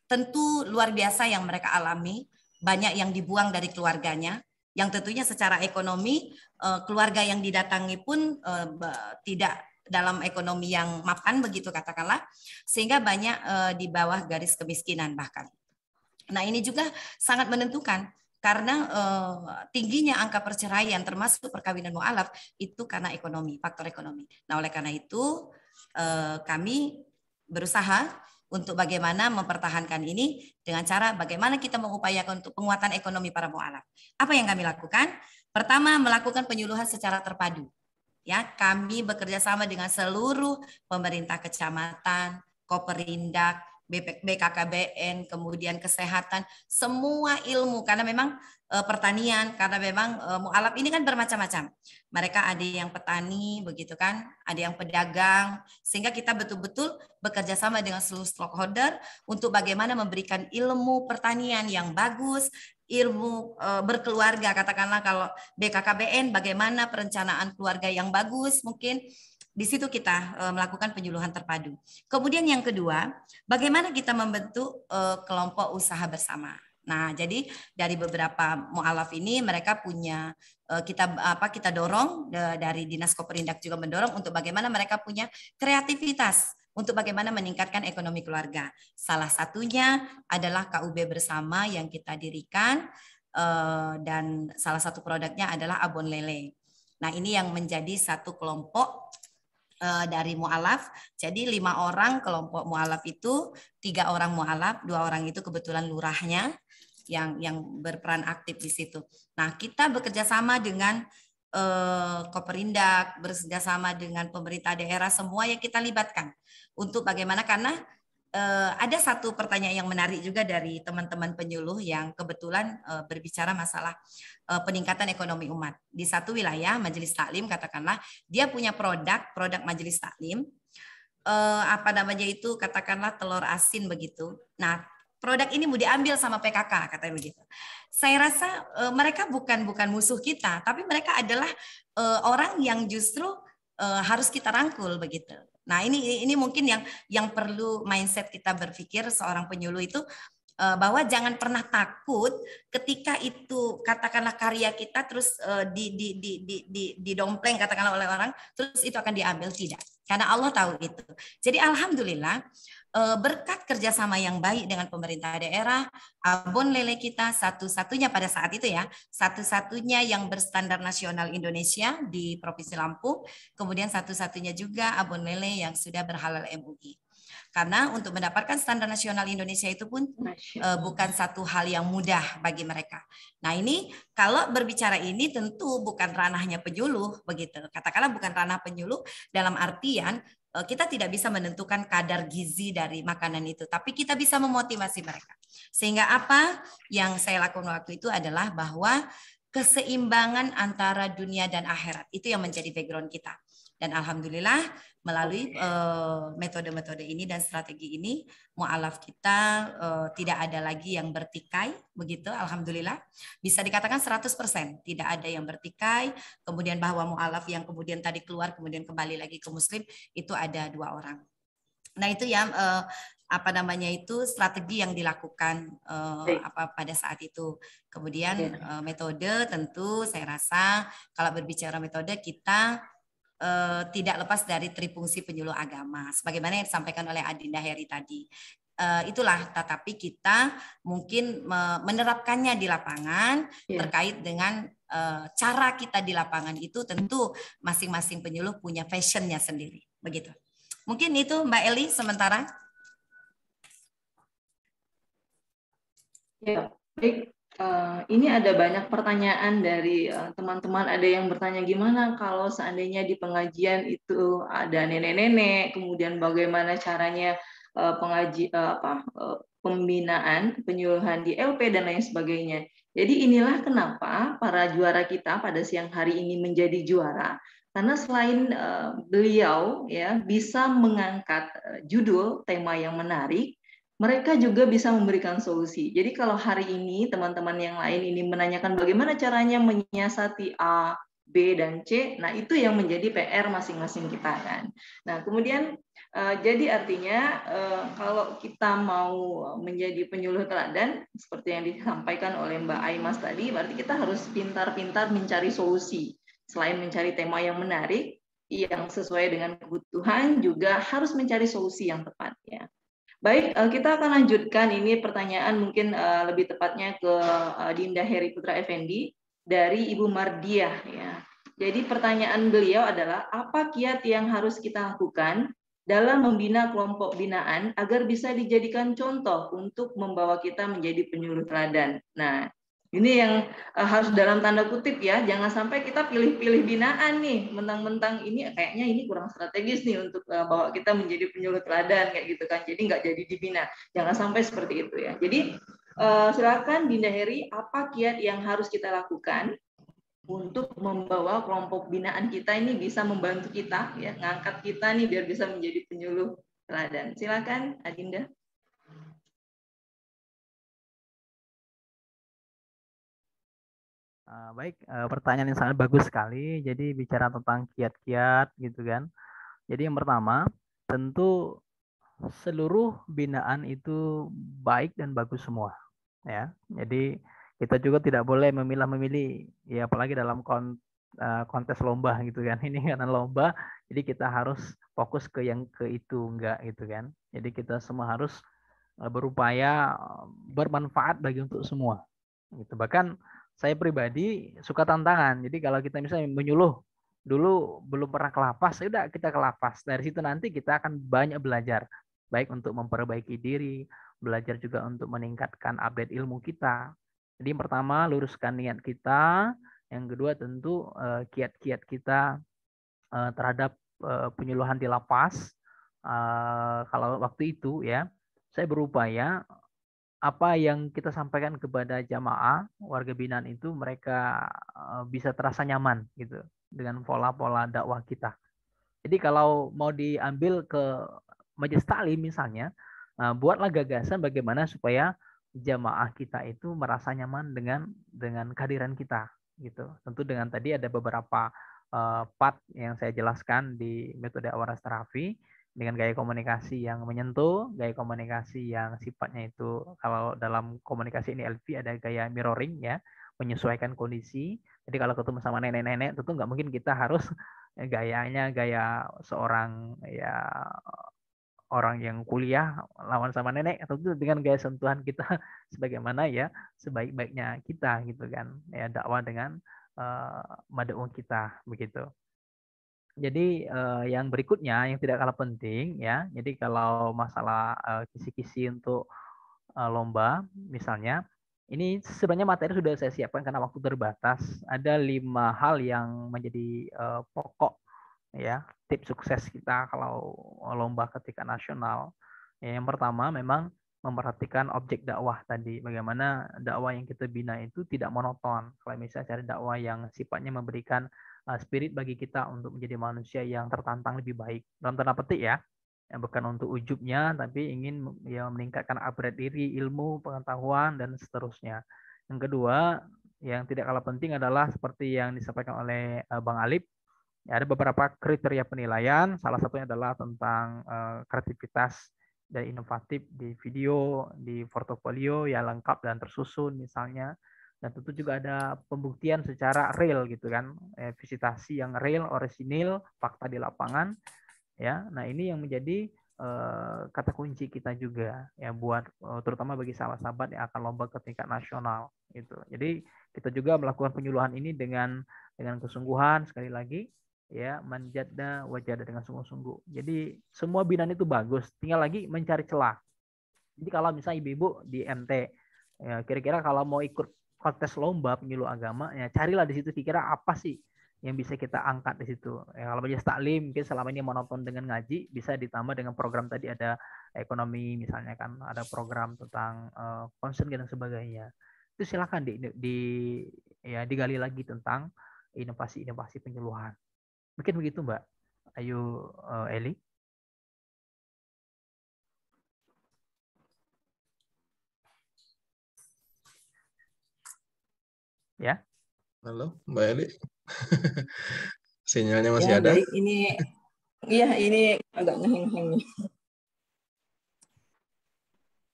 tentu luar biasa yang mereka alami. Banyak yang dibuang dari keluarganya. Yang tentunya secara ekonomi, keluarga yang didatangi pun tidak dalam ekonomi yang mapan, begitu katakanlah. Sehingga banyak di bawah garis kemiskinan bahkan. Nah ini juga sangat menentukan karena tingginya angka perceraian termasuk perkawinan mu'alaf itu karena ekonomi, faktor ekonomi. Nah oleh karena itu kami berusaha untuk bagaimana mempertahankan ini dengan cara bagaimana kita mengupayakan untuk penguatan ekonomi para mu'alaf. Apa yang kami lakukan? Pertama, melakukan penyuluhan secara terpadu. Ya, kami bekerja sama dengan seluruh pemerintah kecamatan, Koperindak, BKKBN, kemudian kesehatan, semua ilmu, karena memang pertanian, karena memang mu'alaf ini kan bermacam-macam. Mereka ada yang petani, begitu kan, ada yang pedagang, sehingga kita betul-betul bekerja sama dengan seluruh stakeholder untuk bagaimana memberikan ilmu pertanian yang bagus, ilmu berkeluarga, katakanlah kalau BKKBN, bagaimana perencanaan keluarga yang bagus, mungkin di situ kita melakukan penyuluhan terpadu. Kemudian yang kedua, bagaimana kita membentuk kelompok usaha bersama. Nah, jadi dari beberapa mu'alaf ini mereka punya kita dorong dari Dinas Koperindak juga mendorong untuk bagaimana mereka punya kreativitas untuk bagaimana meningkatkan ekonomi keluarga. Salah satunya adalah KUB bersama yang kita dirikan dan salah satu produknya adalah abon lele. Nah, ini yang menjadi satu kelompok dari mu'alaf. Jadi 5 orang kelompok mu'alaf itu, 3 orang mu'alaf, 2 orang itu kebetulan lurahnya yang berperan aktif di situ. Nah, kita bekerja sama dengan Koperindak, bekerja sama dengan pemerintah daerah, semua yang kita libatkan untuk bagaimana, karena ada satu pertanyaan yang menarik juga dari teman-teman penyuluh yang kebetulan berbicara masalah peningkatan ekonomi umat. Di satu wilayah Majelis Taklim katakanlah dia punya produk Majelis Taklim, apa namanya itu, katakanlah telur asin begitu. Nah, produk ini mau diambil sama PKK katanya begitu. Saya rasa mereka bukan musuh kita, tapi mereka adalah orang yang justru harus kita rangkul begitu. Nah, ini mungkin yang perlu mindset kita berpikir seorang penyuluh itu, bahwa jangan pernah takut ketika itu katakanlah karya kita terus didompleng katakanlah oleh orang, terus itu akan diambil, tidak. Karena Allah tahu itu. Jadi alhamdulillah berkat kerjasama yang baik dengan pemerintah daerah, abon lele kita satu-satunya pada saat itu ya, satu-satunya yang berstandar nasional Indonesia di Provinsi Lampung, kemudian satu-satunya juga abon lele yang sudah berhalal MUI. Karena untuk mendapatkan standar nasional Indonesia itu pun bukan satu hal yang mudah bagi mereka. Nah, ini kalau berbicara ini tentu bukan ranahnya penyuluh begitu. Katakanlah bukan ranah penyuluh dalam artian kita tidak bisa menentukan kadar gizi dari makanan itu, tapi kita bisa memotivasi mereka. Sehingga apa yang saya lakukan waktu itu adalah bahwa keseimbangan antara dunia dan akhirat itu yang menjadi background kita. Dan alhamdulillah melalui metode-metode ini dan strategi ini, mu'alaf kita tidak ada lagi yang bertikai, begitu. Alhamdulillah bisa dikatakan 100% tidak ada yang bertikai. Kemudian bahwa mu'alaf yang kemudian tadi keluar kemudian kembali lagi ke muslim itu ada 2 orang. Nah, itu yang apa namanya itu strategi yang dilakukan pada saat itu. Kemudian metode tentu saya rasa kalau berbicara metode kita tidak lepas dari trifungsi penyuluh agama, sebagaimana yang disampaikan oleh Adinda Heri tadi. Itulah, tetapi kita mungkin menerapkannya di lapangan terkait dengan cara kita di lapangan itu tentu masing-masing penyuluh punya fashionnya sendiri, begitu. Mungkin itu Mbak Eli sementara. Ya, baik. Ini ada banyak pertanyaan dari teman-teman. Ada yang bertanya gimana kalau seandainya di pengajian itu ada nenek-nenek, kemudian bagaimana caranya pembinaan, penyuluhan di LP dan lain sebagainya. Jadi inilah kenapa para juara kita pada siang hari ini menjadi juara. Karena selain beliau ya bisa mengangkat judul tema yang menarik, mereka juga bisa memberikan solusi. Jadi kalau hari ini teman-teman yang lain ini menanyakan bagaimana caranya menyiasati A, B, dan C, nah itu yang menjadi PR masing-masing kita kan. Nah kemudian jadi artinya kalau kita mau menjadi penyuluh teladan, seperti yang disampaikan oleh Mbak Aimas tadi, berarti kita harus pintar-pintar mencari solusi. Selain mencari tema yang menarik, yang sesuai dengan kebutuhan, juga harus mencari solusi yang tepat ya. Baik, kita akan lanjutkan ini pertanyaan mungkin lebih tepatnya ke Dinda Heri Putra Effendi dari Ibu Mardiah ya. Jadi pertanyaan beliau adalah apa kiat yang harus kita lakukan dalam membina kelompok binaan agar bisa dijadikan contoh untuk membawa kita menjadi penyuluh teladan. Nah, ini yang harus dalam tanda kutip ya, jangan sampai kita pilih-pilih binaan nih, mentang-mentang ini kayaknya ini kurang strategis nih untuk bawa kita menjadi penyuluh teladan kayak gitu kan, jadi nggak jadi dibina, jangan sampai seperti itu ya. Jadi silakan Dinda Heri, apa kiat yang harus kita lakukan untuk membawa kelompok binaan kita ini bisa membantu kita ya, ngangkat kita nih biar bisa menjadi penyuluh teladan. Silakan Adinda. Baik, pertanyaan yang sangat bagus sekali. Jadi bicara tentang kiat-kiat gitu kan. Jadi yang pertama, tentu seluruh binaan itu baik dan bagus semua. Ya, jadi kita juga tidak boleh memilah-memilih, ya apalagi dalam kontes lomba gitu kan. Ini karena lomba, jadi kita harus fokus ke yang ke itu enggak gitu kan. Jadi kita semua harus berupaya bermanfaat bagi untuk semua. Gitu. Bahkan saya pribadi suka tantangan. Jadi kalau kita misalnya menyuluh dulu belum pernah ke lapas, sudah kita ke lapas. Dari situ nanti kita akan banyak belajar, baik untuk memperbaiki diri, belajar juga untuk meningkatkan update ilmu kita. Jadi yang pertama luruskan niat kita, yang kedua tentu kiat-kiat kita terhadap penyuluhan di lapas. Kalau waktu itu ya, saya berupaya apa yang kita sampaikan kepada jamaah warga binaan itu mereka bisa terasa nyaman gitu dengan pola-pola dakwah kita. Jadi kalau mau diambil ke majelis taklim misalnya, buatlah gagasan bagaimana supaya jamaah kita itu merasa nyaman dengan kehadiran kita gitu. Tentu dengan tadi ada beberapa part yang saya jelaskan di metode Awaras Terapi, dengan gaya komunikasi yang menyentuh, gaya komunikasi yang sifatnya itu kalau dalam komunikasi ini LP ada gaya mirroring ya, menyesuaikan kondisi. Jadi kalau ketemu sama nenek-nenek tentu nggak mungkin kita harus gayanya gaya seorang ya orang yang kuliah lawan sama nenek, tentu dengan gaya sentuhan kita sebagaimana ya sebaik-baiknya kita gitu kan ya, dakwah dengan mad'u kita begitu. Jadi yang berikutnya yang tidak kalah penting ya. Jadi kalau masalah kisi-kisi untuk lomba misalnya, ini sebenarnya materi sudah saya siapkan karena waktu terbatas. Ada 5 hal yang menjadi pokok ya, tips sukses kita kalau lomba ketika nasional. Ya, yang pertama memang memperhatikan objek dakwah tadi. Bagaimana dakwah yang kita bina itu tidak monoton. Kalau misalnya cari dakwah yang sifatnya memberikan spirit bagi kita untuk menjadi manusia yang tertantang lebih baik. Dalam tanda petik ya, yang bukan untuk ujubnya, tapi ingin ya meningkatkan upgrade diri, ilmu, pengetahuan, dan seterusnya. Yang kedua, yang tidak kalah penting adalah seperti yang disampaikan oleh Bang Alip, ya, ada beberapa kriteria penilaian, salah satunya adalah tentang kreativitas dan inovatif di video, di portofolio yang lengkap dan tersusun misalnya. Dan tentu juga ada pembuktian secara real gitu kan, visitasi yang real, orisinil, fakta di lapangan. Ya, nah ini yang menjadi kata kunci kita juga ya buat terutama bagi sahabat-sahabat yang akan lomba ke tingkat nasional gitu. Jadi kita juga melakukan penyuluhan ini dengan kesungguhan sekali lagi ya, manjadda wajada dengan sungguh-sungguh. Jadi semua binaan itu bagus, tinggal lagi mencari celah. Jadi kalau misalnya ibu-ibu di MT ya, kira-kira kalau mau ikut kontes lomba penyuluh agama ya carilah di situ kira-kira apa sih yang bisa kita angkat di situ. Ya, kalau majelis taklim mungkin selama ini monoton dengan ngaji, bisa ditambah dengan program tadi ada ekonomi misalnya kan, ada program tentang concern dan sebagainya. Itu silakan ya digali lagi tentang inovasi-inovasi penyuluhan. Mungkin begitu Mbak Ayu Eli. Ya. Halo Mbak Eli. Sinyalnya masih ya, ada? Baik, ini agak ngeheng-heng.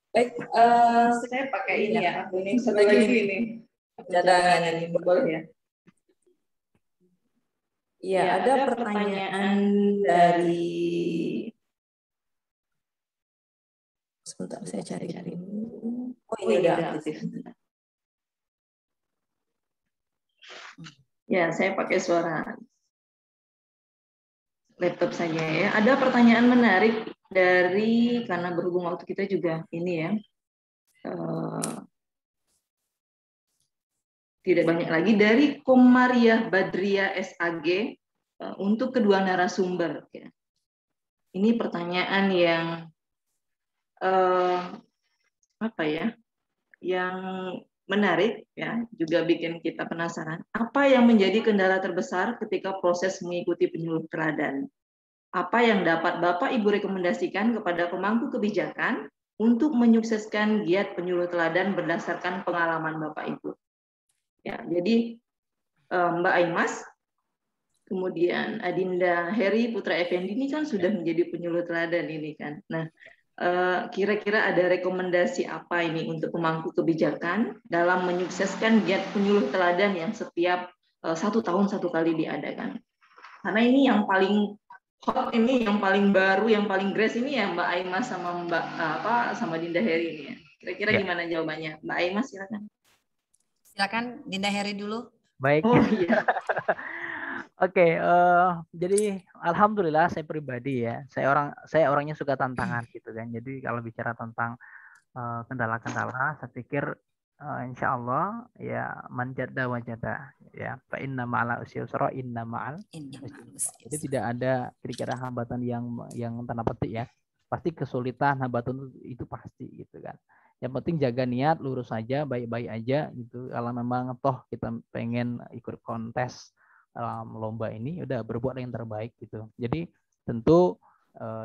Baik, saya pakai ini ya, ini satu lagi ini cadangan ini boleh ya. Ya, ada pertanyaan dari sebentar saya cari-cari. Oh, ini udah aktif. Ya, saya pakai suara laptop saja ya. Ada pertanyaan menarik dari, karena berhubung waktu kita juga ini ya, tidak banyak lagi, dari Komariah Badria SAG untuk kedua narasumber. Ya. Ini pertanyaan yang apa ya, yang menarik ya, juga bikin kita penasaran. Apa yang menjadi kendala terbesar ketika proses mengikuti penyuluh teladan? Apa yang dapat Bapak Ibu rekomendasikan kepada pemangku kebijakan untuk menyukseskan giat penyuluh teladan berdasarkan pengalaman Bapak Ibu? Ya, jadi Mbak Aimas, kemudian Adinda Heri Putra Effendi ini kan sudah menjadi penyuluh teladan ini kan. Nah, kira-kira ada rekomendasi apa ini untuk pemangku kebijakan dalam menyukseskan giat penyuluh teladan yang setiap 1 tahun 1 kali diadakan? Karena ini yang paling hot, ini yang paling baru, yang paling grace ini ya Mbak Aimas sama sama Dinda Heri ini ya. Kira-kira gimana jawabannya? Mbak Aimas silakan. Silakan Dinda Heri dulu. Baik. Oh iya. Oke, jadi alhamdulillah saya pribadi ya, saya orangnya suka tantangan gitu kan. Jadi kalau bicara tentang kendala-kendala, saya pikir insya Allah ya manjada wajada ya. Fa inna ma'al usri yusra, inna ma'al. Jadi tidak ada kira-kira hambatan yang tanda petik ya. pasti kesulitan, hambatan itu pasti gitu kan. Yang penting jaga niat, lurus saja, baik-baik aja gitu. Kalau memang toh kita pengen ikut kontes dalam lomba ini, udah berbuat yang terbaik gitu. Jadi tentu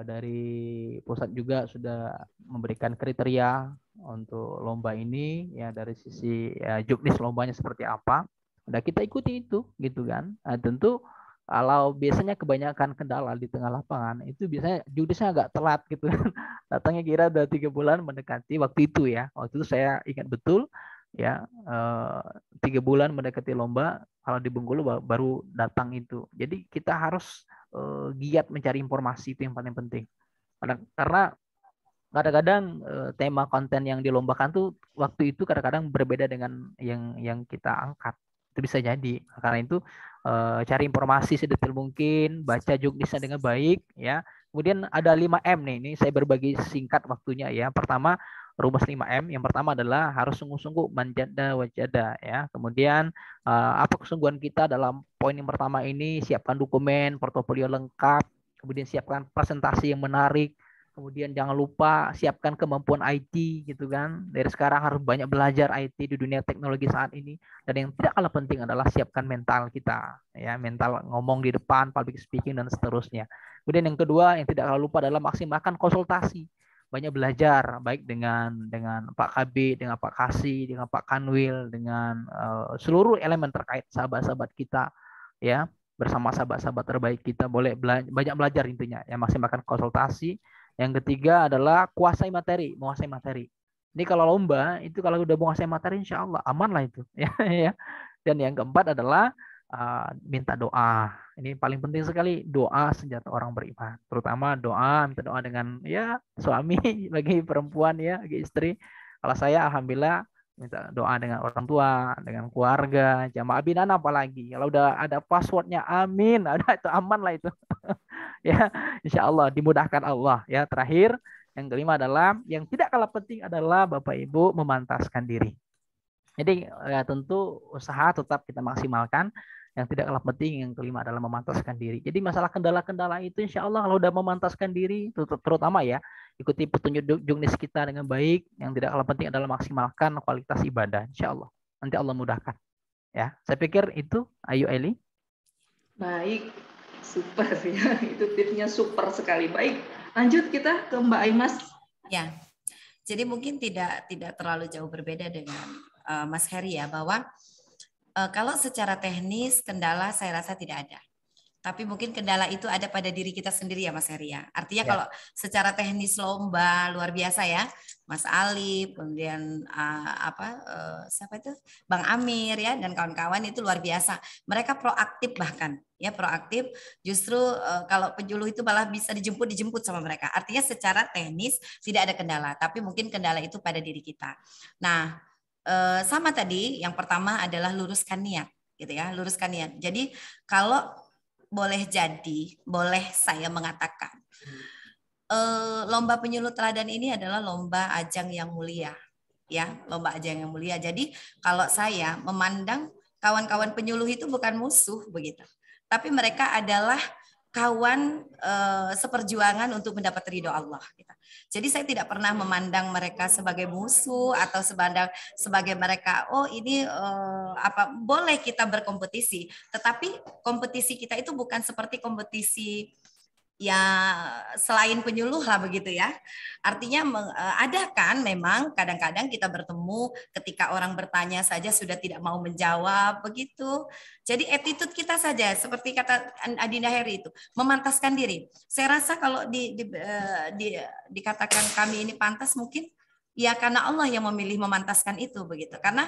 dari pusat juga sudah memberikan kriteria untuk lomba ini ya, dari sisi ya, juknis lombanya seperti apa. Udah kita ikuti itu gitu kan. Nah, tentu kalau biasanya kebanyakan kendala di tengah lapangan itu biasanya juknisnya agak telat gitu kan. Datangnya kira udah 3 bulan mendekati waktu itu ya. Waktu itu saya ingat betul ya, 3 bulan mendekati lomba, kalau di Bengkulu baru datang itu. Jadi kita harus giat mencari informasi, itu yang paling penting. Karena kadang-kadang tema konten yang dilombakan tuh waktu itu kadang-kadang berbeda dengan yang kita angkat. Itu bisa jadi. Karena itu cari informasi sedetail mungkin, baca juknisnya dengan baik ya. Kemudian ada 5M nih. Ini saya berbagi singkat waktunya ya. Pertama, rumus 5M. Yang pertama adalah harus sungguh-sungguh manjada wajada ya. Kemudian apa kesungguhan kita dalam poin yang pertama ini, siapkan dokumen, portofolio lengkap, kemudian siapkan presentasi yang menarik. Kemudian jangan lupa siapkan kemampuan IT gitu kan. Dari sekarang harus banyak belajar IT di dunia teknologi saat ini. Dan yang tidak kalah penting adalah siapkan mental kita, ya, mental ngomong di depan, public speaking dan seterusnya. Kemudian yang kedua yang tidak kalah lupa adalah maksimalkan konsultasi. Banyak belajar baik dengan Pak KB, dengan Pak Kasi, dengan Pak Kanwil, dengan seluruh elemen terkait sahabat-sahabat kita, ya, bersama sahabat-sahabat terbaik kita. Boleh banyak belajar intinya, ya, maksimalkan konsultasi. Yang ketiga adalah menguasai materi. Ini kalau lomba itu kalau udah menguasai materi, insya Allah aman lah itu. Ya. Dan yang keempat adalah minta doa. Ini paling penting sekali, doa senjata orang beriman. Terutama minta doa dengan ya suami bagi perempuan ya, bagi istri. Kalau saya alhamdulillah minta doa dengan orang tua, dengan keluarga, jamaah binan apalagi. Kalau udah ada passwordnya, amin, ada itu aman lah itu. Ya, insya Allah dimudahkan Allah ya. Terakhir yang kelima adalah yang tidak kalah penting adalah Bapak Ibu memantaskan diri. Jadi ya, tentu usaha tetap kita maksimalkan. Yang tidak kalah penting yang kelima adalah memantaskan diri. Jadi masalah kendala-kendala itu insya Allah kalau udah memantaskan diri, terutama ya ikuti petunjuk juknis kita dengan baik. Yang tidak kalah penting adalah maksimalkan kualitas ibadah, insya Allah. Nanti Allah mudahkan. Ya, saya pikir itu. Ayu Eli. Baik. Super ya, itu tipsnya super sekali. Baik, lanjut kita ke Mbak Aimas. Ya, jadi mungkin tidak terlalu jauh berbeda dengan Mas Heri ya, bahwa kalau secara teknis kendala saya rasa tidak ada. Tapi mungkin kendala itu ada pada diri kita sendiri ya Mas Heri ya. Artinya kalau secara teknis lomba luar biasa ya, Mas Ali, kemudian siapa itu, Bang Amir ya, dan kawan-kawan itu luar biasa. Mereka proaktif bahkan ya, proaktif. Justru kalau penyuluh itu malah bisa dijemput sama mereka. Artinya secara teknis tidak ada kendala, tapi mungkin kendala itu pada diri kita. Nah, sama tadi yang pertama adalah luruskan niat gitu ya, luruskan niat. Jadi kalau boleh saya mengatakan lomba penyuluh teladan ini adalah lomba ajang yang mulia ya, lomba ajang yang mulia. Jadi kalau saya memandang kawan-kawan penyuluh itu bukan musuh begitu, tapi mereka adalah kawan seperjuangan untuk mendapat ridho Allah. Jadi saya tidak pernah memandang mereka sebagai musuh atau sebagai mereka ini boleh kita berkompetisi, tetapi kompetisi kita itu bukan seperti kompetisi ya selain penyuluh lah begitu ya. Artinya ada kan memang kadang-kadang kita bertemu ketika orang bertanya saja sudah tidak mau menjawab begitu. Jadi attitude kita saja seperti kata Adinda Heri itu memantaskan diri. Saya rasa kalau dikatakan kami ini pantas mungkin ya karena Allah yang memilih memantaskan itu begitu. Karena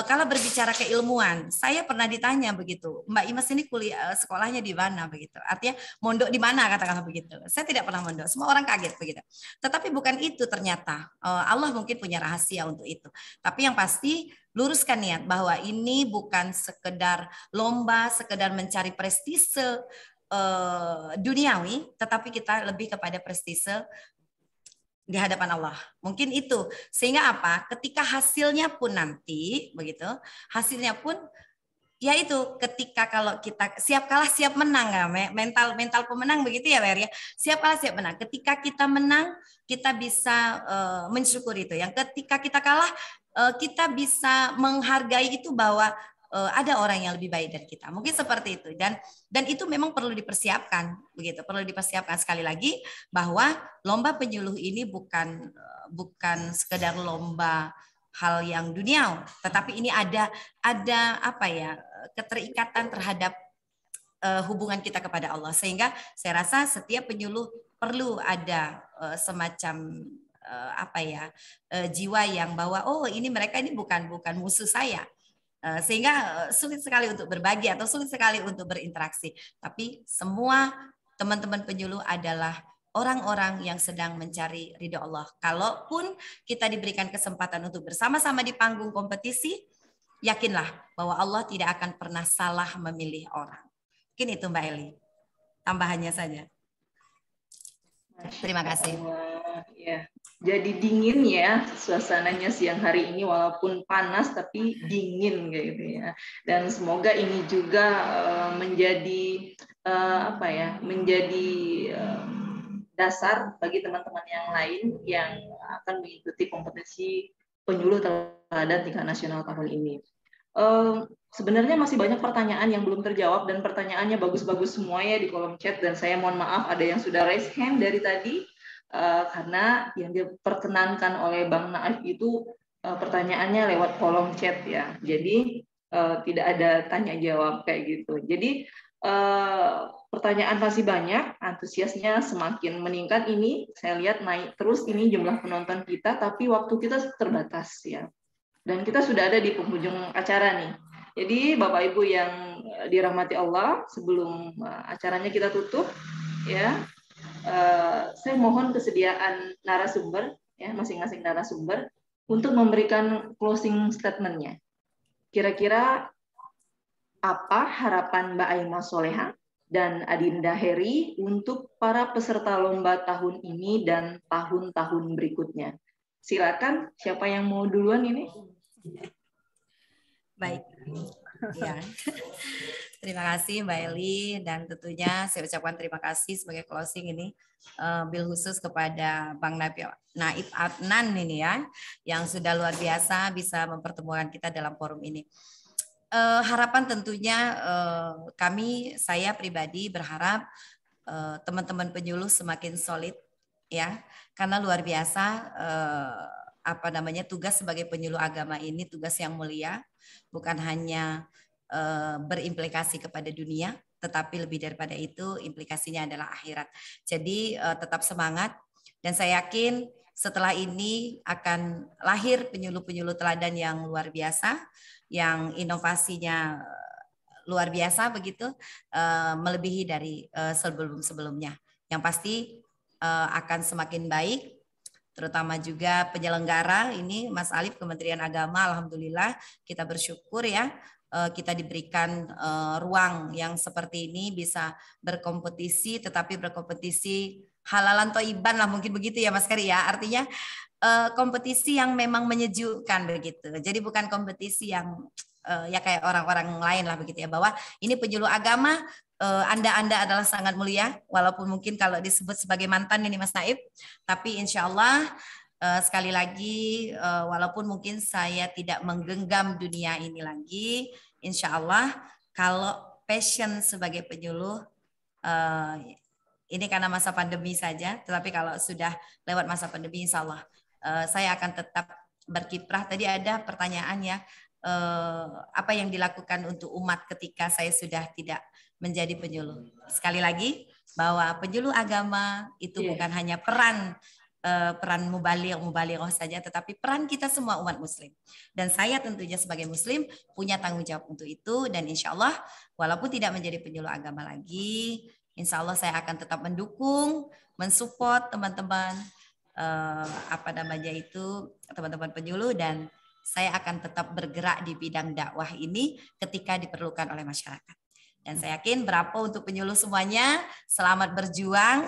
kalau berbicara keilmuan, saya pernah ditanya begitu, Mbak Imas ini kuliah sekolahnya di mana begitu. Artinya mondok di mana katakanlah begitu. Saya tidak pernah mondok. Semua orang kaget begitu. Tetapi bukan itu ternyata. Allah mungkin punya rahasia untuk itu. Tapi yang pasti luruskan niat bahwa ini bukan sekedar lomba, sekedar mencari prestise duniawi, tetapi kita lebih kepada prestise di hadapan Allah. Mungkin itu. Sehingga apa? Ketika hasilnya pun nanti begitu, hasilnya pun ya itu ketika kalau kita siap kalah siap menang kan, mental pemenang begitu ya Ler ya, siap kalah siap menang. Ketika kita menang kita bisa mensyukur itu, yang ketika kita kalah kita bisa menghargai itu bahwa ada orang yang lebih baik dari kita, mungkin seperti itu. Dan itu memang perlu dipersiapkan begitu, perlu dipersiapkan. Sekali lagi bahwa lomba penyuluh ini bukan sekedar lomba hal yang duniawi, tetapi ini ada apa ya, keterikatan terhadap hubungan kita kepada Allah, sehingga saya rasa setiap penyuluh perlu ada semacam apa ya, jiwa yang bahwa oh ini mereka ini bukan musuh saya, sehingga sulit sekali untuk berbagi atau sulit sekali untuk berinteraksi. Tapi semua teman-teman penyuluh adalah orang-orang yang sedang mencari ridho Allah. Kalaupun kita diberikan kesempatan untuk bersama-sama di panggung kompetisi, yakinlah bahwa Allah tidak akan pernah salah memilih orang. Mungkin itu Mbak Eli, tambahannya saja. Terima kasih. Ya, jadi dingin ya suasananya siang hari ini, walaupun panas tapi dingin kayak gitu ya. Dan semoga ini juga menjadi apa ya, menjadi dasar bagi teman-teman yang lain yang akan mengikuti kompetisi penyuluh teladan tingkat nasional tahun ini. Sebenarnya masih banyak pertanyaan yang belum terjawab dan pertanyaannya bagus-bagus semua ya di kolom chat, dan saya mohon maaf ada yang sudah raise hand dari tadi karena yang diperkenankan oleh Bang Naif itu pertanyaannya lewat kolom chat ya. Jadi tidak ada tanya jawab kayak gitu. Jadi pertanyaan masih banyak, antusiasnya semakin meningkat. Ini saya lihat naik terus ini jumlah penonton kita, tapi waktu kita terbatas ya. Dan kita sudah ada di penghujung acara nih. Jadi Bapak Ibu yang dirahmati Allah, sebelum acaranya kita tutup ya, saya mohon kesediaan narasumber ya, masing-masing narasumber untuk memberikan closing statement-nya. Kira-kira apa harapan Mbak Aimah Soleha dan Adinda Heri untuk para peserta lomba tahun ini dan tahun-tahun berikutnya? Silakan, siapa yang mau duluan ini? Baik, ya. Terima kasih Mbak Eli, dan tentunya saya ucapkan terima kasih sebagai closing ini bil khusus kepada Bang Naif Adnan ini ya, yang sudah luar biasa bisa mempertemukan kita dalam forum ini. Harapan tentunya saya pribadi berharap teman-teman penyuluh semakin solid ya, karena luar biasa tugas sebagai penyuluh agama ini tugas yang mulia, bukan hanya berimplikasi kepada dunia, tetapi lebih daripada itu implikasinya adalah akhirat. Jadi tetap semangat, dan saya yakin setelah ini akan lahir penyuluh-penyuluh teladan yang luar biasa, yang inovasinya luar biasa begitu, melebihi dari sebelum-sebelumnya. Yang pasti akan semakin baik, terutama juga penyelenggara ini Mas Alif, Kementerian Agama, alhamdulillah kita bersyukur ya, kita diberikan ruang yang seperti ini, bisa berkompetisi, tetapi berkompetisi halalan toiban lah, mungkin begitu ya Mas Kari ya, artinya kompetisi yang memang menyejukkan begitu. Jadi bukan kompetisi yang ya kayak orang-orang lain lah begitu ya, bahwa ini penyuluh agama, Anda adalah sangat mulia, walaupun mungkin kalau disebut sebagai mantan ini Mas Naif, tapi insya Allah sekali lagi walaupun mungkin saya tidak menggenggam dunia ini lagi, insya Allah kalau passion sebagai penyuluh ini karena masa pandemi saja, tetapi kalau sudah lewat masa pandemi insya Allah saya akan tetap berkiprah. Tadi ada pertanyaan ya, apa yang dilakukan untuk umat ketika saya sudah tidak menjadi penyuluh. Sekali lagi bahwa penyuluh agama itu bukan hanya peran mubalighah saja, tetapi peran kita semua umat muslim. Dan saya tentunya sebagai muslim punya tanggung jawab untuk itu, dan insya Allah walaupun tidak menjadi penyuluh agama lagi, insya Allah saya akan tetap mendukung, mensupport teman-teman teman-teman penyuluh, dan saya akan tetap bergerak di bidang dakwah ini ketika diperlukan oleh masyarakat. Dan saya yakin berapa untuk penyuluh semuanya, selamat berjuang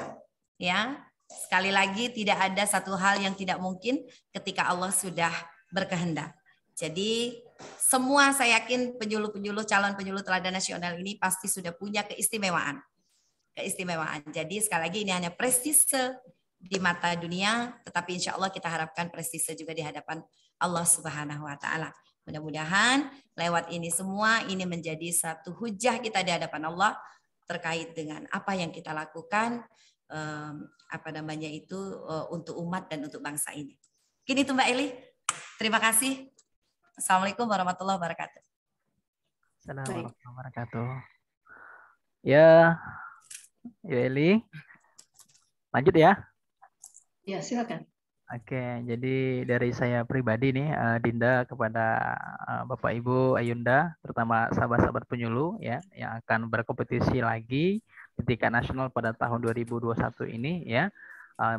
ya. Sekali lagi tidak ada satu hal yang tidak mungkin ketika Allah sudah berkehendak. Jadi Semua saya yakin penyuluh-penyuluh, calon penyuluh teladan nasional ini pasti sudah punya keistimewaan. Jadi sekali lagi ini hanya prestise di mata dunia, tetapi insya Allah kita harapkan prestise juga di hadapan Allah Subhanahu wa Ta'ala. Mudah-mudahan lewat ini semua ini menjadi satu hujah kita di hadapan Allah terkait dengan apa yang kita lakukan untuk umat dan untuk bangsa ini. Gini tuh Mbak Eli. Terima kasih. Assalamualaikum warahmatullahi wabarakatuh. Assalamualaikum warahmatullahi wabarakatuh. Ya, Eli. Lanjut ya. Ya, silakan. Oke, jadi dari saya pribadi nih, Dinda, kepada Bapak Ibu Ayunda, terutama sahabat-sahabat penyuluh ya, yang akan berkompetisi lagi di tingkat nasional pada tahun 2021 ini ya.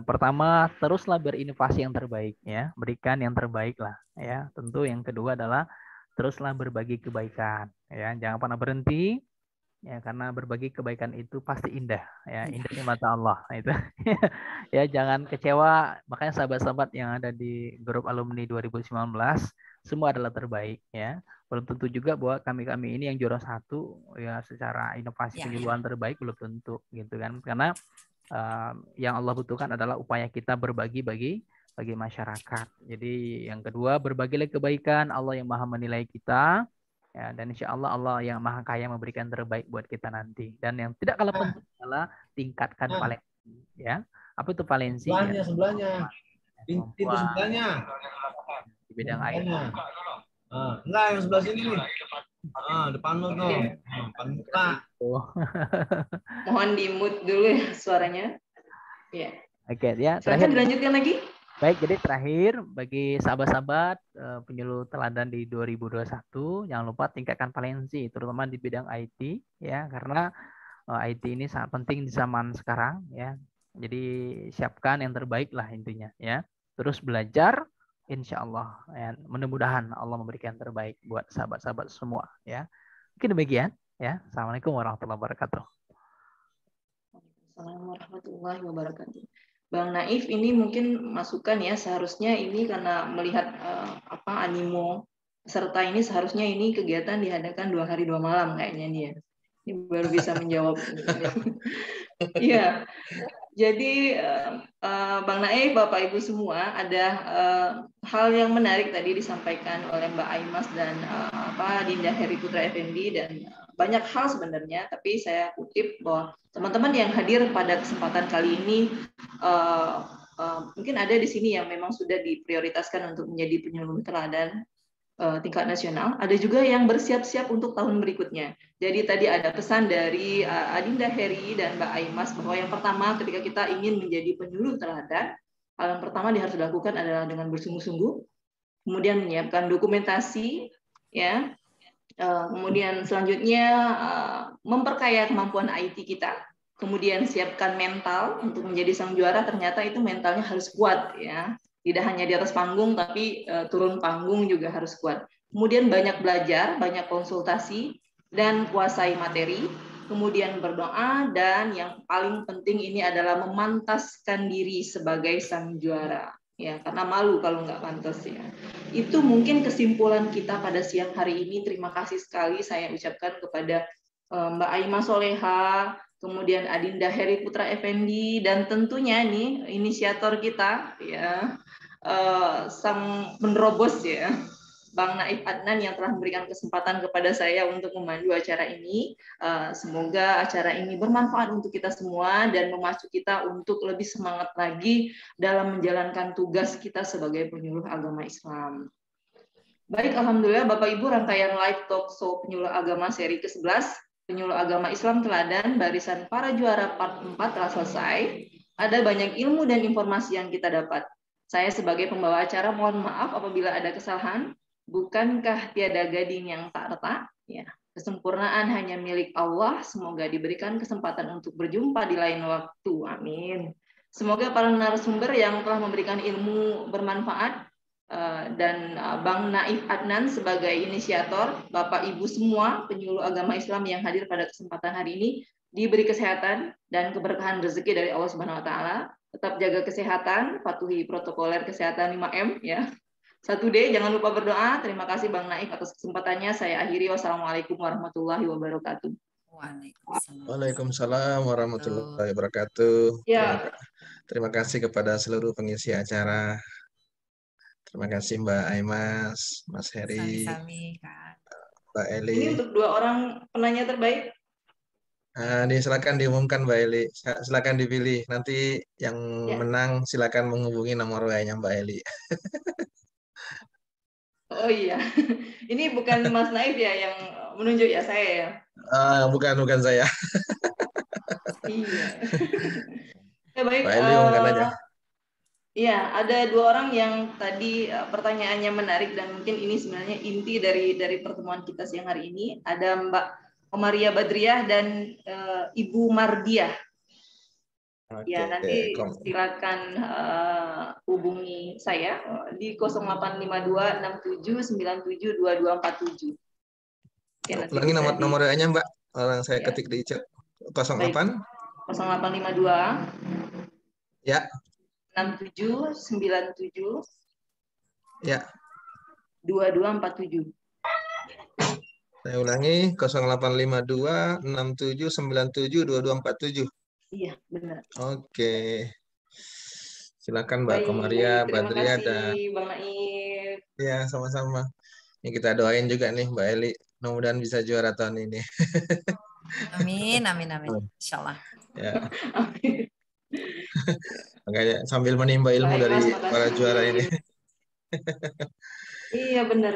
Pertama, teruslah berinovasi yang terbaik ya, berikan yang terbaik lah ya. Tentu yang kedua adalah teruslah berbagi kebaikan ya, jangan pernah berhenti. Ya, karena berbagi kebaikan itu pasti indah, ya indah di mata Allah. Nah, itu ya jangan kecewa. Makanya sahabat-sahabat yang ada di grup alumni 2019 semua adalah terbaik, ya. Belum tentu juga bahwa kami ini yang juara 1 ya secara inovasi penyuluhan terbaik belum tentu, gitu kan? Karena yang Allah butuhkan adalah upaya kita berbagi bagi masyarakat. Jadi yang kedua, berbagilah kebaikan, Allah yang maha menilai kita. Ya, dan insya Allah Allah yang maha kaya memberikan terbaik buat kita nanti. Dan yang tidak kalah penting adalah tingkatkan valensi. Ya, apa itu valensi? Sebelahnya. Pintu sebelahnya. Di bidang IT. Enggak, yang sebelah sini nih. Depan lu tuh. Depan muka. Mohon di-mute dulu ya suaranya. Ya. Oke, ya. Silakan dilanjutkan lagi. Baik, jadi terakhir bagi sahabat-sahabat penyuluh teladan di 2021, jangan lupa tingkatkan valensi, terutama di bidang IT, ya, karena IT ini sangat penting di zaman sekarang, ya. Jadi siapkan yang terbaik lah intinya, ya. Terus belajar, insya Allah, ya. Mudah-mudahan Allah memberikan yang terbaik buat sahabat-sahabat semua, ya. Mungkin demikian, ya. Assalamualaikum warahmatullahi wabarakatuh. Assalamualaikum warahmatullahi wabarakatuh. Bang Naif, ini mungkin masukan ya, seharusnya ini karena melihat animo peserta ini, seharusnya ini kegiatan diadakan 2 hari 2 malam kayaknya dia. Ini baru bisa menjawab. Iya. Jadi Bang Naif, Bapak Ibu semua, ada hal yang menarik tadi disampaikan oleh Mbak Aimas dan Dinda Heri Putra Effendi, dan banyak hal sebenarnya, tapi saya kutip bahwa teman-teman yang hadir pada kesempatan kali ini mungkin ada di sini yang memang sudah diprioritaskan untuk menjadi penyuluh teladan tingkat nasional. Ada juga yang bersiap-siap untuk tahun berikutnya. Jadi tadi ada pesan dari Adinda Heri dan Mbak Aimas bahwa yang pertama ketika kita ingin menjadi penyuluh teladan, hal yang pertama yang harus dilakukan adalah dengan bersungguh-sungguh, kemudian menyiapkan dokumentasi, ya. Kemudian selanjutnya memperkaya kemampuan IT kita, kemudian siapkan mental untuk menjadi sang juara. Ternyata itu mentalnya harus kuat, ya, tidak hanya di atas panggung tapi turun panggung juga harus kuat. Kemudian banyak belajar, banyak konsultasi, dan kuasai materi, kemudian berdoa, dan yang paling penting ini adalah memantaskan diri sebagai sang juara. Ya, karena malu kalau nggak pantas, ya. Itu mungkin kesimpulan kita pada siang hari ini. Terima kasih sekali saya ucapkan kepada Mbak Aima Soleha, kemudian Adinda Heri Putra Effendi, dan tentunya nih inisiator kita, ya, sang penerobos, ya, Bang Naif Adnan yang telah memberikan kesempatan kepada saya untuk memandu acara ini. Semoga acara ini bermanfaat untuk kita semua dan memacu kita untuk lebih semangat lagi dalam menjalankan tugas kita sebagai penyuluh agama Islam. Baik, alhamdulillah Bapak Ibu, rangkaian live talk show penyuluh agama seri ke-11, penyuluh agama Islam teladan barisan para juara part 4 telah selesai. Ada banyak ilmu dan informasi yang kita dapat. Saya sebagai pembawa acara mohon maaf apabila ada kesalahan. Bukankah tiada gading yang tak retak? Ya, kesempurnaan hanya milik Allah. Semoga diberikan kesempatan untuk berjumpa di lain waktu. Amin. Semoga para narasumber yang telah memberikan ilmu bermanfaat, dan Bang Naif Adnan sebagai inisiator, Bapak Ibu semua penyuluh agama Islam yang hadir pada kesempatan hari ini diberi kesehatan dan keberkahan rezeki dari Allah Subhanahu wa taala. Tetap jaga kesehatan, patuhi protokoler kesehatan 5M, ya. 1D, jangan lupa berdoa. Terima kasih Bang Naif atas kesempatannya. Saya akhiri. Wassalamualaikum warahmatullahi wabarakatuh. Waalaikumsalam. Waalaikumsalam warahmatullahi wabarakatuh. Ya. Terima kasih kepada seluruh pengisi acara. Terima kasih Mbak Aimas, Mas Heri, Sami-sami, Kak. Mbak Eli. Ini untuk 2 orang penanya terbaik. Silakan diumumkan Mbak Eli. Silakan dipilih. Nanti yang menang silakan menghubungi nomor WA-nya Mbak Eli. Oh iya, ini bukan Mas Naif ya yang menunjuk ya, saya ya? Bukan saya. Iya. Ya baik. Mbak Eli umumkan aja. Iya, ada 2 orang yang tadi pertanyaannya menarik dan mungkin ini sebenarnya inti dari pertemuan kita siang hari ini. Ada Mbak Omaria Badriah dan Ibu Mardiah. Ya, nanti silakan hubungi saya di 0852 6797 2247. Ulangi nomor WA-nya Mbak. Orang saya ketik di chat. 08 0852 ya 6797 ya 2247. Saya ulangi 0852 6797 2247. Iya, benar. Oke. Silakan Mbak Komaria, Badria, dan Bang Naif. ya sama-sama. Ini kita doain juga nih Mbak Eli, mudah-mudahan bisa juara tahun ini. Amin. Insyaallah. Ya. Amin. Makanya sambil menimba ilmu dari para juara ini. Iya benar.